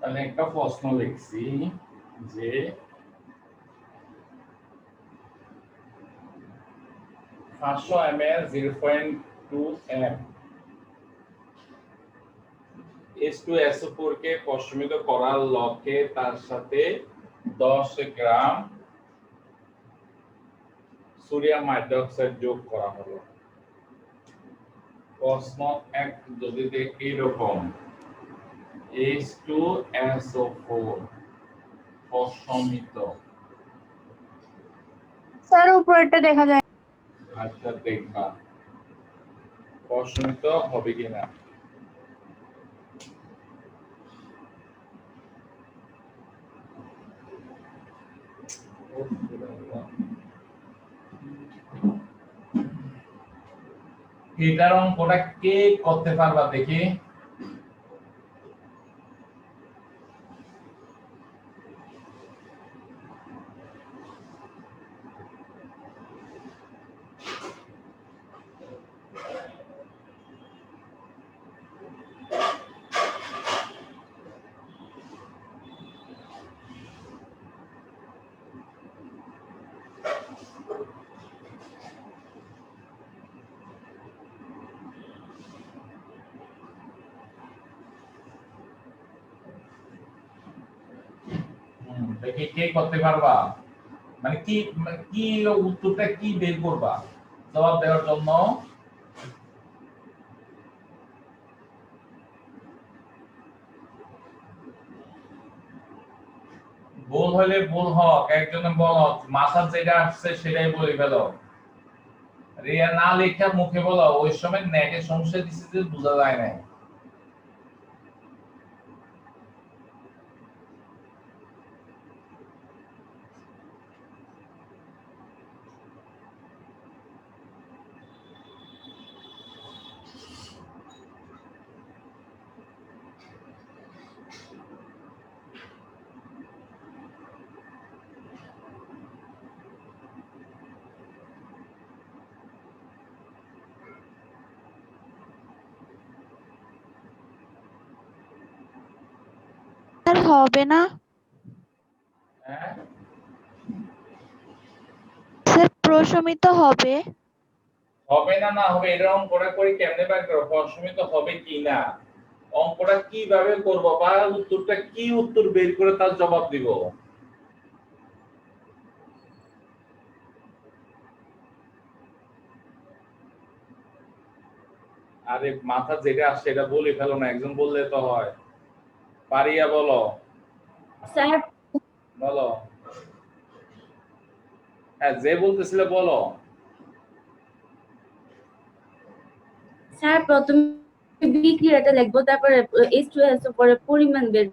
তাহলে একটা প্রশ্ন লিখছি যে 500 ml 0.2 m H2SO4 কে প্রশমিত করার লক্ষ্যে তার সাথে 10 গ্রাম সোডিয়াম হাইড্রোক্সাইড যোগ করা হলো। প্রশ্ন 1 যদি দেখি এরকম H2SO4 প্রশমিত, স্যার উপরেরটা দেখা যায়। আচ্ছা দেখবা প্রশমিত হবে কিনা। এটার অঙ্কটা কে করতে পারবা দেখি? দেখি কে করতে পারবা, মানে কি উত্তরটা কি বের করবা জবাব দেওয়ার জন্য। ভুল হলে ভুল হোক, একজনে বলো মাথা যেটা আসছে সেটাই বলে ফেলো। রিয়া না লেখা মুখে বলো, ওই সময় নেটে সমস্যা দিচ্ছে যে বোঝা যায় না। স্যার হবে না, হ্যাঁ স্যার প্রশমিত হবে। হবে না, না হবে এটা অঙ্কটা করে কেমনে বের করো, প্রশমিত হবে কি না, অঙ্কটা কিভাবে করব বা উত্তরটা কি উত্তর বের করে তার জবাব দিব। আরে মাথা যেটা আসছে এটা বলে ফেলো না, একজন বললে তো হয়। পারিয়া বলো, স্যার বলো। হ্যাঁ যে বলতেছিলে বলো। স্যার প্রথমে বিক্রিয়াটা লিখবো, তারপরে H2SO পরে পরিমাণ বের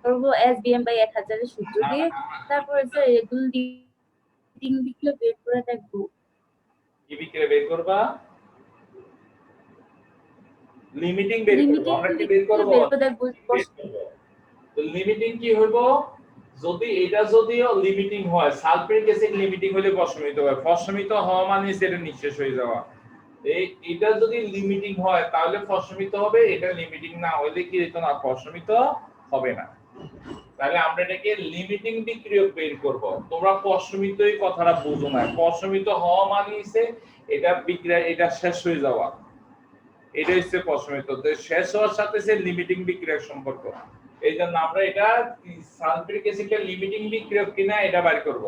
করবো SBM/1000 এর সূত্র না, দিয়ে, না, তারপরে স্যার এগুলো লিমিটিং বিক্রিয়া বের করে দেখবো। কি বিক্রিয়া বের করবা? লিমিটিং বের করব, লিমিটিং আমরা কি বের বিক্রিয়া করব? বের করে দেখবো। তো লিমিটিং কি হইব? যদি এটা যদিও লিমিটিং হয়, সালফিউরিক অ্যাসিড লিমিটিং হলে প্রশমিত হয়, প্রশমিত হওয়া মানে সেটা নিঃশেষ হয়ে যাওয়া। এটা যদি লিমিটিং হয় তাহলে প্রশমিত হবে, এটা লিমিটিং না হলে কি হতো না, প্রশমিত হবে না। তাহলে আমরা এটাকে লিমিটিং বিক্রিয়ক বের করব। তোমরা প্রশমিতই কথাটা বুঝো না, প্রশমিত হওয়া মানে হচ্ছে এটা বিক্রিয়া এটা শেষ হয়ে যাওয়া, এটা হচ্ছে প্রশমিত। তো শেষ হওয়ার সাথে সে লিমিটিং বিক্রিয়ার সম্পর্ক, এই জন্য আমরা এটা সালফিউরিক অ্যাসিডের লিমিটিং বিক্রিয়ক কিনা এটা বের করব।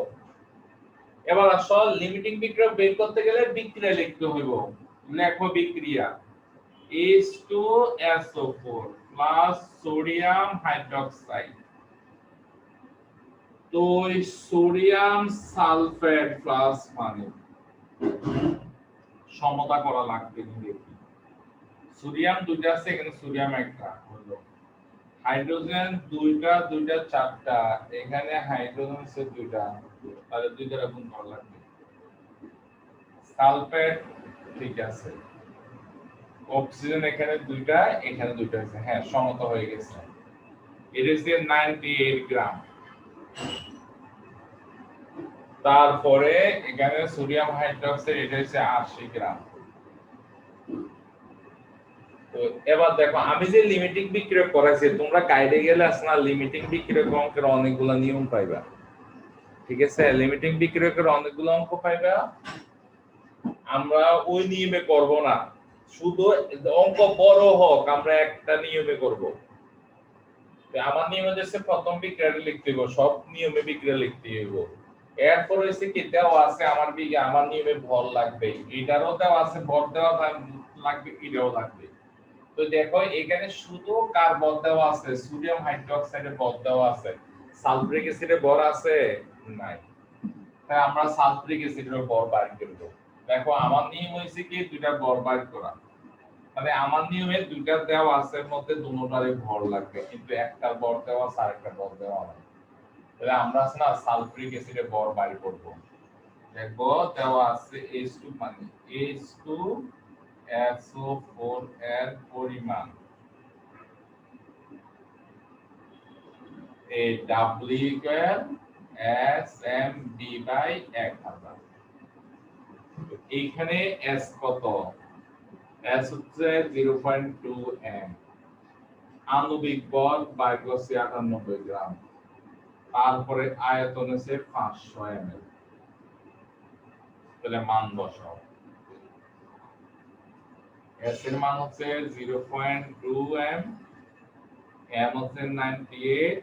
এবার আসল লিমিটিং বিক্রিয়ক বের করতে গেলে বিক্রিয়া লিখতে হইব। লিখবো বিক্রিয়া H2SO4 প্লাস সোডিয়াম হাইড্রোক্সাইড। তো এই সোডিয়াম সালফেট প্লাস মানে সমতা করা লাগবে। সোডিয়াম দুইটা আছে, এখানে সোডিয়াম একটা হলো, হাইড্রোজেন দুইটা দুইটা চারটা, এখানে হাইড্রোজেন আছে দুইটা, তাহলে দুই দ্বারা গুণ করা লাগবে। সালফেট ঠিক আছে, অক্সিজেন এখানে দুইটা এখানে দুইটা আছে, হ্যাঁ সমতা হয়ে গেছে। এটা হচ্ছে 98 গ্রাম। তারপরে এখানে সোডিয়াম হাইড্রোক্সাইড এটা হচ্ছে 80 গ্রাম। তো এবার দেখো আমি যে লিমিটিং বিক্রিয়া করাইছি তোমরা গাইডে গেলে আসলে লিমিটিং বিক্রিয়া অঙ্কের অনেকগুলো নিয়ম পাইবা ঠিক আছে লিমিটিং বিক্রিয়কের অনেকগুলো অঙ্ক পাইবা আমরা ওই নিয়মে করব না শুধু অঙ্ক বড় হোক আমরা একটা নিয়মে করব আমার নিয়ম হচ্ছে প্রথম বিক্রিয়া লিখতে হবে সব নিয়মে বিক্রিয়া লিখতে হবে এরপর হইছে কি দেওয়া আছে আমার নিয়মে ভর লাগবে এটারও দেওয়া আছে ভর দেওয়া লাগবে এটাও লাগবে তো দেখো এখানে শুধু কার্বন দেওয়া আছে সোডিয়াম হাইড্রোক্সাইডে ভর দেওয়া আছে সালফিউরিক অ্যাসিডে ভর আছে নাই তাই আমরা সালফিউরিক অ্যাসিডের ভর বাইর করব দেখো আমার নিয়ম হইছে কি দুইটা ভর বাইর করা মানে আমার নিয়মে দুইটা দেওয়া আছে মধ্যে দুটোটারই ভর লাগবে কিন্তু একটার ভর দেওয়া আছে আরেকটার ভর দেওয়া নাই তাহলে আমরা না সালফিউরিক অ্যাসিডে ভর বাইর করব দেখো দেওয়া আছে H2 মানে H2SO4 এর পরিমাণ এই W equal SMB বাই 1000 এইখানে S কত S হচ্ছে 0.2 m আণবিক ভর বাই করছি 98 গ্রাম তারপরে আয়তন আছে 500 ml তাহলে মান বসাও S এর মান হচ্ছে 0.2 m m হচ্ছে 98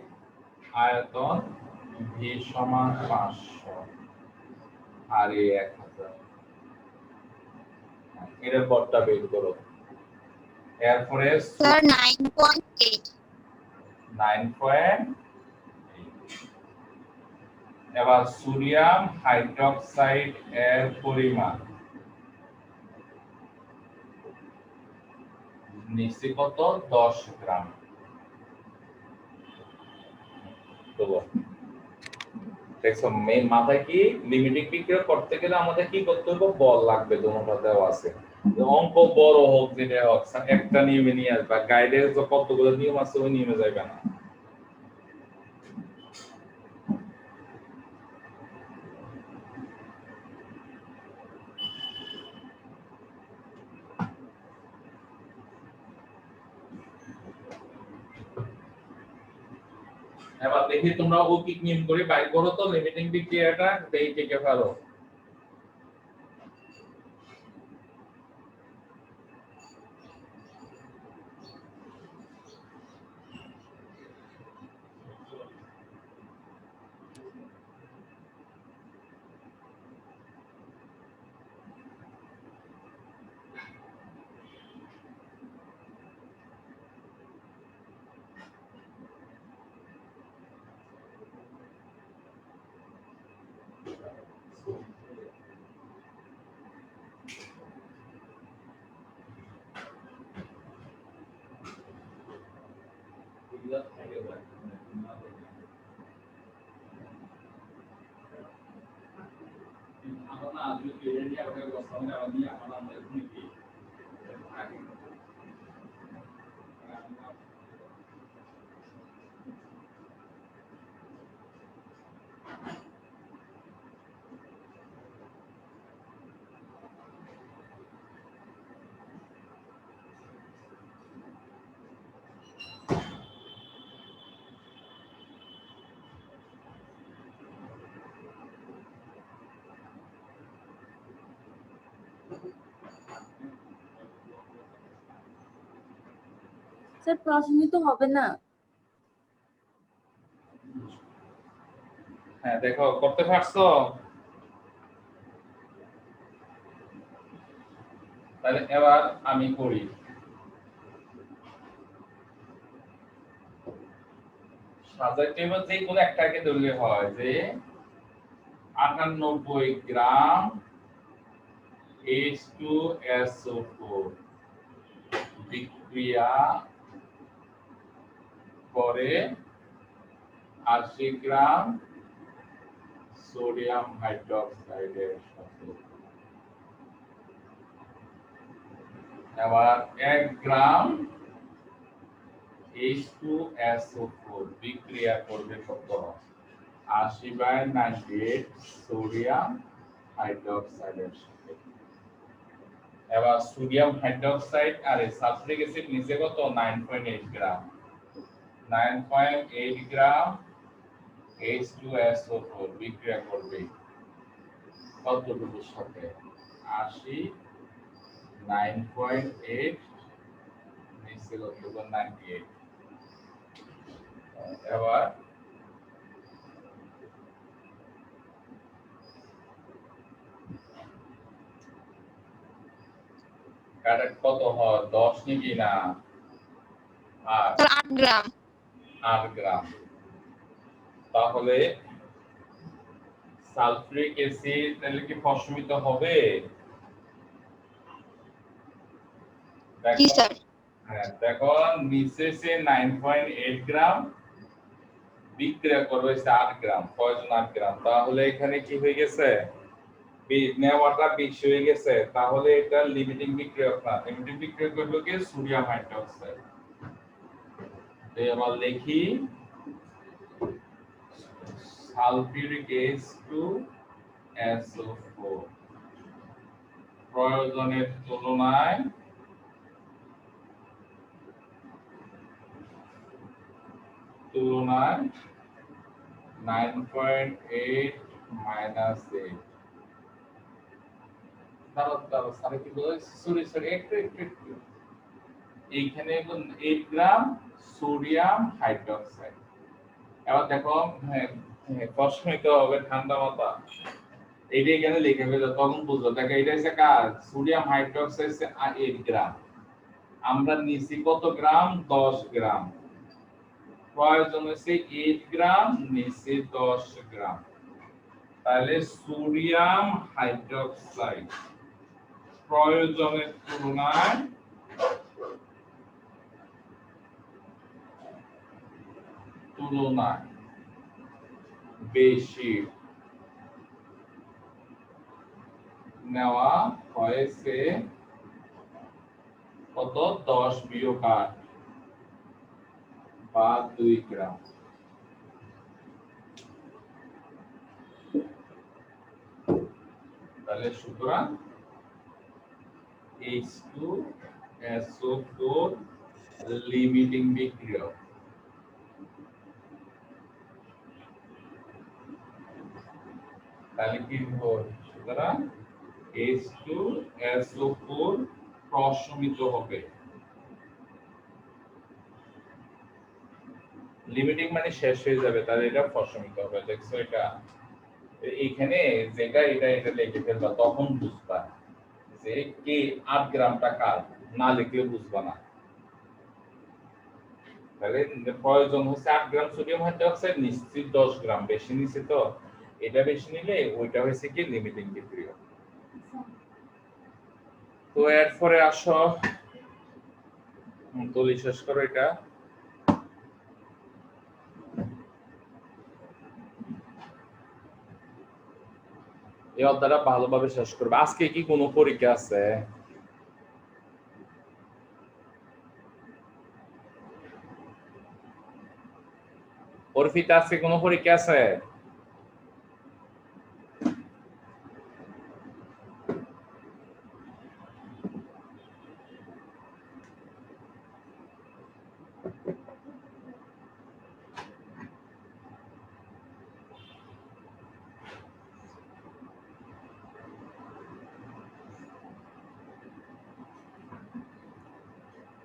আয়তন v সমান 500 আর এই 1000 এর ভরটা বের করো এরপরে স্যার 9.8 9.8 এবার সোডিয়াম হাইড্রোক্সাইড এর পরিমাণ নিচে কত 10 গ্রাম তো দেখো মেন মাথায় কি লিমিটিং বিক্রিয়া করতে গেলে আমাদের কি করতে হবে বল লাগবে দুটোটা দেওয়া আছে অঙ্ক বড় হোক যেটা হোক একটা নিয়মে নিয়ে আসবা গাইডে কতগুলো নিয়ম আছে ওই নিয়মে যাবে না এবার দেখি তোমরা ঔকিক নিয়ম করে বাইর করো তো লিমিটিং বিক্রিয়াটা দেই থেকে ফেলো স্যার প্রশ্নই তো হবে না হ্যাঁ দেখো করতে পারছো তাহলে এবার আমি করি সাজাইতে হবে যে কোনো একটাকে ধরলে হয় যে 98 গ্রাম H2SO4 বিক্রিয়া করে 80 গ্রাম সোডিয়াম হাইড্রোক্সাইডের সাথে এবার 1 গ্রাম H2SO4 বিক্রিয়া করবে কত 80/98 সোডিয়াম হাইড্রোক্সাইডের সাথে এবার সোডিয়াম হাইড্রোক্সাইড আর সালফিউরিক অ্যাসিড নিচে কত 9.8 গ্রাম 9.8 গ্রাম H2SO4 বিক্রিয়া করবে কতটুকুর সাথে 80 9.8 নিচে কত 98 এবার কারেক্ট কত হয় 10 নাকি না আর স্যার 8 গ্রাম 8 গ্রাম তাহলে সালফিউরিক অ্যাসিড তাহলে কি ফসফিত হবে জি স্যার হ্যাঁ দেখো নিচে সে 9.8 গ্রাম বিক্রিয়া করবে 8 গ্রাম প্রয়োজন 8 গ্রাম তাহলে এখানে কি হয়ে গেছে নেওয়াটা বেশি হয়ে গেছে তাহলে এটা লিমিটিং বিক্রিয়ক না লিমিটিং বিক্রিয়ক হলো কি সোডিয়াম হাইড্রোক্সাইড এবার লিখি সালফিউরিক H2SO4 প্রয়োজনের তুলনায় তুলনায় 9.8 মাইনাস 8 তারপর সারে কি বলে সরি একটু এইখানে 8 গ্রাম সোডিয়াম হাইড্রোক্সাইড এবার দেখো ফসফেট হবে ঠান্ডা মাথা এইটা এখানে লিখে ফেলো তখন বুঝো দেখো এটা হচ্ছে কাজ সোডিয়াম হাইড্রোক্সাইড 8 গ্রাম আমরা নিচে কত গ্রাম 10 গ্রাম প্রয়োজন হচ্ছে 8 গ্রাম নিচে 10 গ্রাম তাহলে সোডিয়াম হাইড্রোক্সাইড প্রয়োজনের তুলনায় বেশি নেওয়া হয়েছে কত 10 বিয়োগ 8 বা 2 গ্রাম তাহলে সুতরাং H2SO4 লিমিটিং বিক্রিয়ক তাহলে কি হবে সুতরাং H2SO4 প্রশমিত হবে লিমিটিং মানে শেষ হয়ে যাবে তাহলে এটা প্রশমিত হবে দেখছো এটা এইখানে যেটা এটা লিখে ফেলবা তখন বুঝবা যে কি 8 গ্রামটা কার না লিখলে বুঝবা না তাহলে প্রয়োজন হচ্ছে 8 গ্রাম সোডিয়াম হাইড্রোক্সাইড নিশ্চিত 10 গ্রাম বেশি নিছে তো এটা বেশি নিলে ওইটা হচ্ছে কি লিমিটিং বিক্রিয়া তো এরপরে আসো তুলি শেষ করো এটা এই অধ্যায়টা ভালোভাবে শেষ করবে আজকে কি কোনো পরীক্ষা আছে অর্পিতা আজকে কোনো পরীক্ষা আছে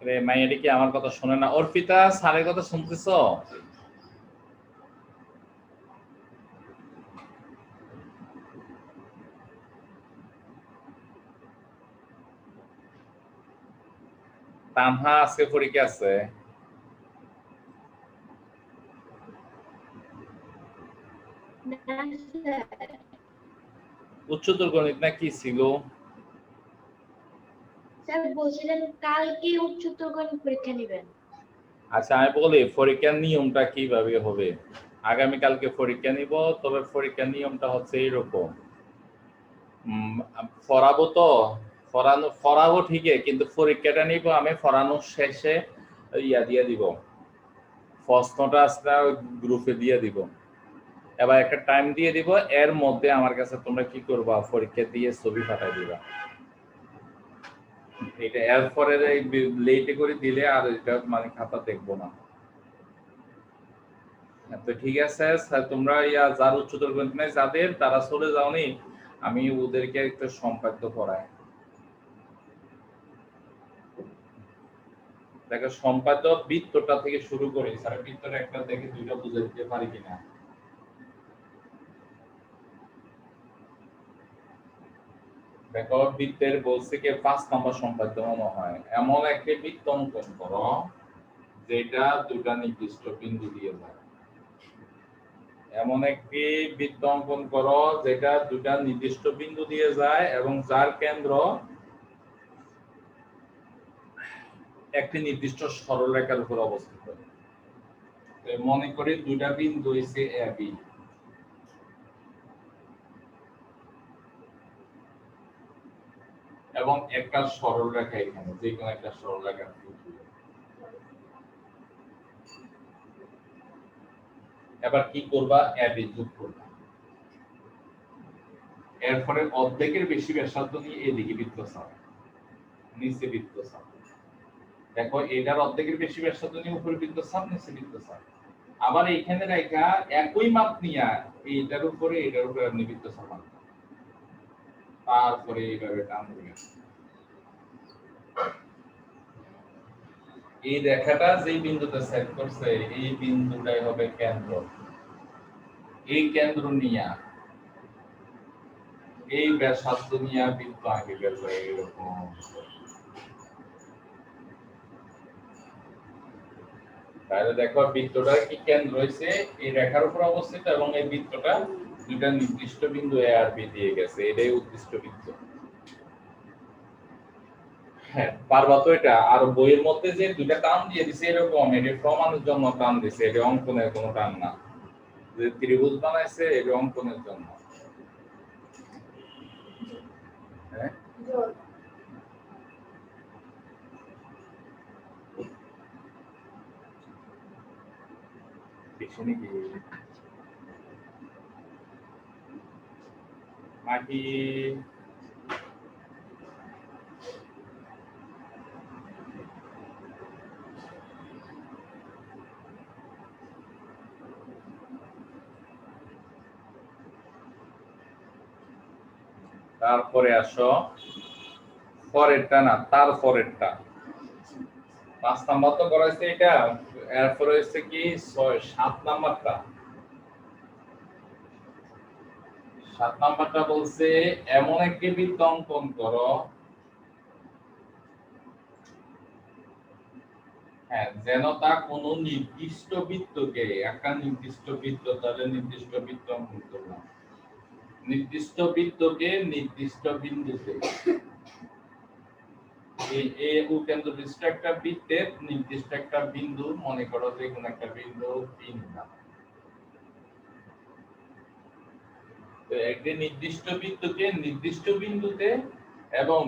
রে মাইয়াডি কি আমার কথা শুনে না অর্পিতা স্যারের কথা শুনতেছো তানহা আজকে পরীক্ষা আছে উচ্চতর গণিত না কি ছিল স্যার বলছিলেন কালকে উচ্চতর গণিত পরীক্ষা নেবেন আচ্ছা আমি বলি পরীক্ষার নিয়মটা কিভাবে হবে আগামী কালকে পরীক্ষা নিব তবে পরীক্ষার নিয়মটা হচ্ছে এরকম পড়াবো তো পড়াবো ঠিকই কিন্তু পরীক্ষাটা নিব আমি পড়ানোর শেষে ইয়া দিয়ে দিব প্রশ্নটা আসলে গ্রুপে দিয়ে দিব এবার একটা টাইম দিয়ে দিব এর মধ্যে আমার কাছে তোমরা কি করবা পরীক্ষা দিয়ে ছবি পাঠাই দিবা এটা এরপরে লেটে করে দিলে আর এটা মানে খাতা দেখবো না। তো ঠিক আছে স্যার, তোমরা যার উচ্চতর গণিত নাই যাদের, তারা চলে যাওনি, আমি ওদেরকে একটা সম্পাদ্য করাই। দেখো সম্পাদ্য বৃত্তটা থেকে শুরু করি, স্যার বৃত্তটা একটা দেখে দুইটা বুঝে দিতে পারি কিনা। দেখো বৃত্তের বলছে কি 5 নম্বর সম্পাদ্য মনে হয়, এমন একটা বৃত্ত অঙ্কন করো যেটা দুটা নির্দিষ্ট বিন্দু দিয়ে যায়। এমন একটি বৃত্ত অঙ্কন করো যেটা দুটা নির্দিষ্ট বিন্দু দিয়ে যায় এবং যার কেন্দ্র একটি নির্দিষ্ট সরলরেখার উপর অবস্থিত। মনে করি দুটা বিন্দু হইছে এ বি, এবং একটা সরলরেখা এখানে, যে কোনো একটা সরলরেখা। এবার কি করবা, এ বি যোগ করবা, এরপরে অর্ধেকের বেশি ব্যাসার্ধ নিয়ে এদিকে বৃত্ত চাপ, নিচে বৃত্ত চাপ। দেখো এটার অর্ধেকের বেশি ব্যাসার্ধ নিয়ে উপরে বৃত্ত চাপ, নিচে বৃত্ত চাপ। আবার এখানে রেখা একই মাপ নিয়ে এটার উপরে আপনি বৃত্ত চাপান, তারপরে এইভাবে টান দিবেন। এই রেখাটা যেই বিন্দুতে সেট করছে এই বিন্দুটাই হবে কেন্দ্র। এই কেন্দ্র নিয়ে এই ব্যাসার্ধ নিয়ে বৃত্ত আঁকে গেল এরকম। তাহলে দেখো বৃত্তটা কি কেন্দ্র হইছে এই রেখার উপর অবস্থিত এবং এই বৃত্তটা দুইটা নির্দিষ্ট বিন্দু এ আর বি দিয়ে গেছে, এটাই উদ্দিষ্ট বৃত্ত। হ্যাঁ পারবা তো এটা। আর বইয়ের মধ্যে যে দুইটা টান দিয়ে দিছে এরকম, এটা প্রমাণের জন্য টান দিছে, এটা অঙ্কনের কোনো টান না। যে ত্রিভুজ বানাইছে এটা অঙ্কনের জন্য। হ্যাঁ পিছনে কি মাটি তারপরে আসো পরেরটা না, তারপরেরটা 5 নাম্বার তো করাইছে এটা, এরপরে হচ্ছে কি 7 নাম্বারটা। 7 নাম্বারটা বলছে এমন একটি বৃত্ত অঙ্কন করো, হ্যাঁ যেন তা কোন নির্দিষ্ট বৃত্তকে, একটা নির্দিষ্ট বৃত্ত, তাহলে নির্দিষ্ট বৃত্ত অঙ্কন করলাম, নির্দিষ্ট বৃত্তকে নির্দিষ্ট বিন্দুতে, এই ও কেন্দ্র বিশিষ্ট একটা বৃত্তের নির্দিষ্ট একটা বিন্দু, মনে করো যে কোন একটা বিন্দু পি নিলাম। তো একটি নির্দিষ্ট বৃত্তকে নির্দিষ্ট বিন্দুতে এবং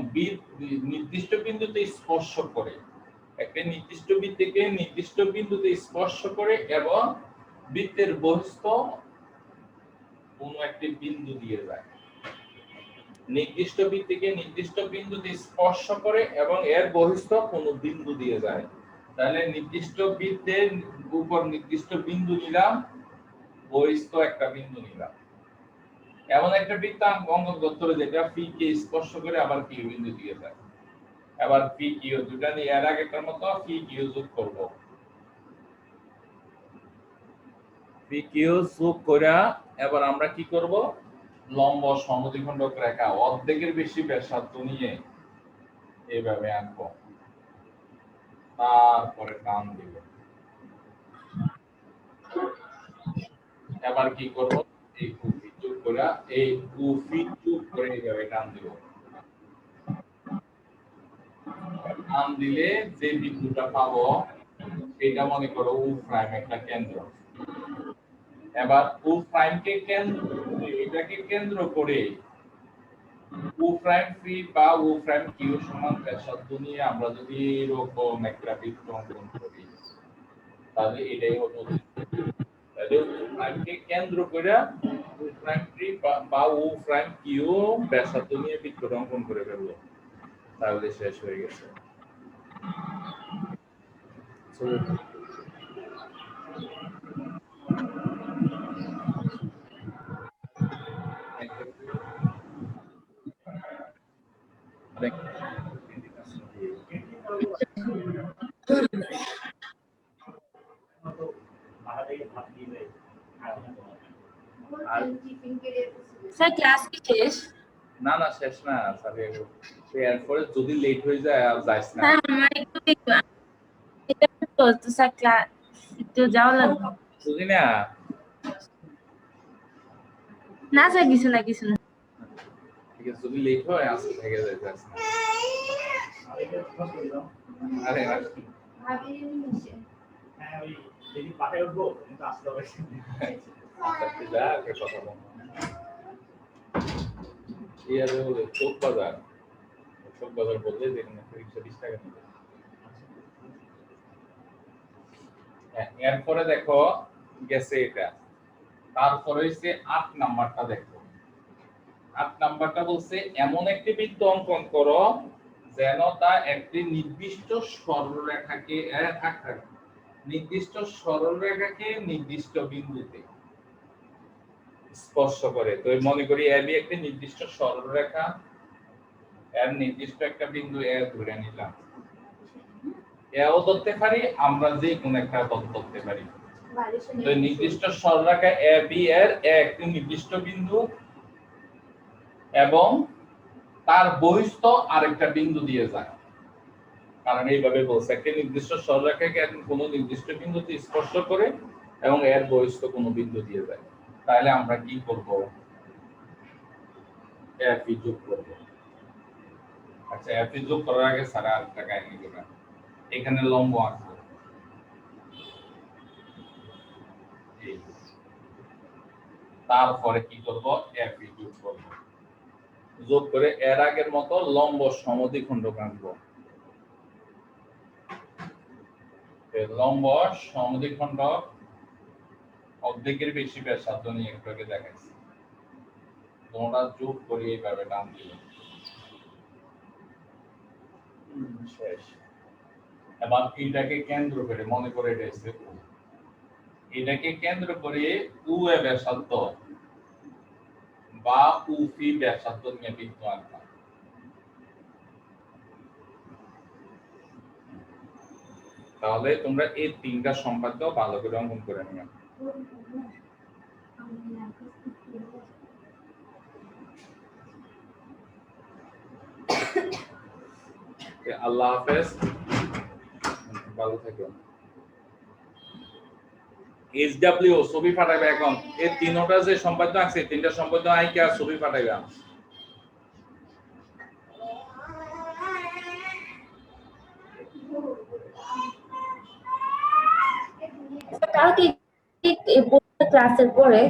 নির্দিষ্ট বিন্দুতে স্পর্শ করে, একটা নির্দিষ্ট বৃত্তকে নির্দিষ্ট বিন্দুতে স্পর্শ করে এবং বৃত্তের বহিস্থ কোন একটি বিন্দু দিয়ে যায়। নির্দিষ্ট বৃত্তকে নির্দিষ্ট বিন্দুতে স্পর্শ করে এবং এর বহিস্থ কোন বিন্দু দিয়ে যায়। তাহলে নির্দিষ্ট বৃত্তের উপর নির্দিষ্ট বিন্দু নিলাম, বহিস্থ একটা বিন্দু নিলাম। এমন একটা বৃত্ত অঙ্কন করতে হবে যেটা পি কে স্পর্শ করে আবার কিউ বিন্দু দিয়ে যায়। এবার পি কিউ দুটা নিয়ে এর আগেরটার মতো পি কিউ যোগ করব। পি কিউ যোগ কইরা এবার আমরা কি করব, লম্ব সমদ্বিখণ্ডক রেখা অর্ধেকের বেশি ব্যাসার্ধ নিয়ে এইভাবে আঁকবো, তারপরে টান দিব। এবার কি করব, এই কুফি যোগ কইরা এই কুফি যোগ করে এইভাবে টান দিব। টান দিলে যে বিন্দুটা পাবো এটা মনে করো ও প্রাইম একটা কেন্দ্র। এবার ও প্রাইমকে কেন্দ্র, এটাকে কেন্দ্র করে ও প্রাইম পি বা ও প্রাইম কিউ সমান ব্যাসার্ধ নিয়ে আমরা যদি এরকম একটা বৃত্ত অঙ্কন করি তাহলে এটাই হলো। তাহলে ও প্রাইমকে কেন্দ্র করে ও প্রাইম পি বা ও প্রাইম কিউ ব্যাসার্ধ নিয়ে বৃত্ত অঙ্কন করে ফেলবো। তাহলে শেষ হয়ে গেছে। স্যার ক্লাস কি শেষ? না না শেষ না স্যার, এরপরে যদি লেট হয়ে যায় আর যাইস না। স্যার আমার একটু এটা তো স্যার ক্লাস একটু যাওয়া লাগবে। বুঝি না। না স্যার কিছু না কিছু না। ঠিক আছে, যদি লেট হয় আজকে থেকে যাইস না। আরে চোখ বাজার বললে যেখানে 120 টাকা নেবে। এরপরে দেখো গেছে এটা, তারপরে হচ্ছে 8 নাম্বারটা দেখো। 8 নাম্বারটা বলছে এমন একটি বৃত্ত অঙ্কন করো যেন তা একটি নির্দিষ্ট সরলরেখাকে নির্দিষ্ট বিন্দুতে স্পর্শ করে। তো মনে করি এবি একটি নির্দিষ্ট সরলরেখা, এর নির্দিষ্ট একটা বিন্দু এ ধরে নিলাম। এও ধরতে পারি, আমরা যে কোন একটা ধরতে পারি। তো নির্দিষ্ট সরলরেখা এবি এর একটি নির্দিষ্ট বিন্দু এবং তার বহিস্থ আরেকটা বিন্দু দিয়ে যায়। কারণ এইভাবে বলছে একটা নির্দিষ্ট সরলরেখাকে কোনো নির্দিষ্ট বিন্দুতে স্পর্শ করে এবং এর বহিস্থ কোনো বিন্দু দিয়ে যায়। তাহলে আমরা কি করব? এফি যোগ করব। আচ্ছা, এফি যোগ করার আগে সারা আরেকটা কাহিনী করবেন। এখানে লম্ব আঁকবো, তারপরে কি করব? এফি যোগ করব। যোগ করে এর আগের মতো লম্ব সমদ্বিখণ্ডক আঁকবো। লম্ব সমদ্বিখণ্ডক অর্ধেকের বেশি ব্যাসার্ধ নিয়ে একটু আগে দেখাইছি। তোমরা যোগ করে এইভাবে টান দিলে শেষ। এবার এটাকে কেন্দ্র করে, মনে করে এটা হচ্ছে ও, এটাকে কেন্দ্র করে উ এ ব্যাসার্ধ বা উফি ব্যাসার্ধ নিয়ে বৃত্ত আঁকলাম। তাহলে তোমরা এই তিনটা সম্পাদ্য ভালো করে অঙ্কন করে নিও। আল্লাহ হাফেজ, ভালো থেকো। SW ছবি পাঠাইবে এখন। এই তিনটা যে সম্পাদ্য আছে, তিনটা সম্পাদ্য আইকা ছবি পাঠাইবা। কালকে ক্লাসের পরে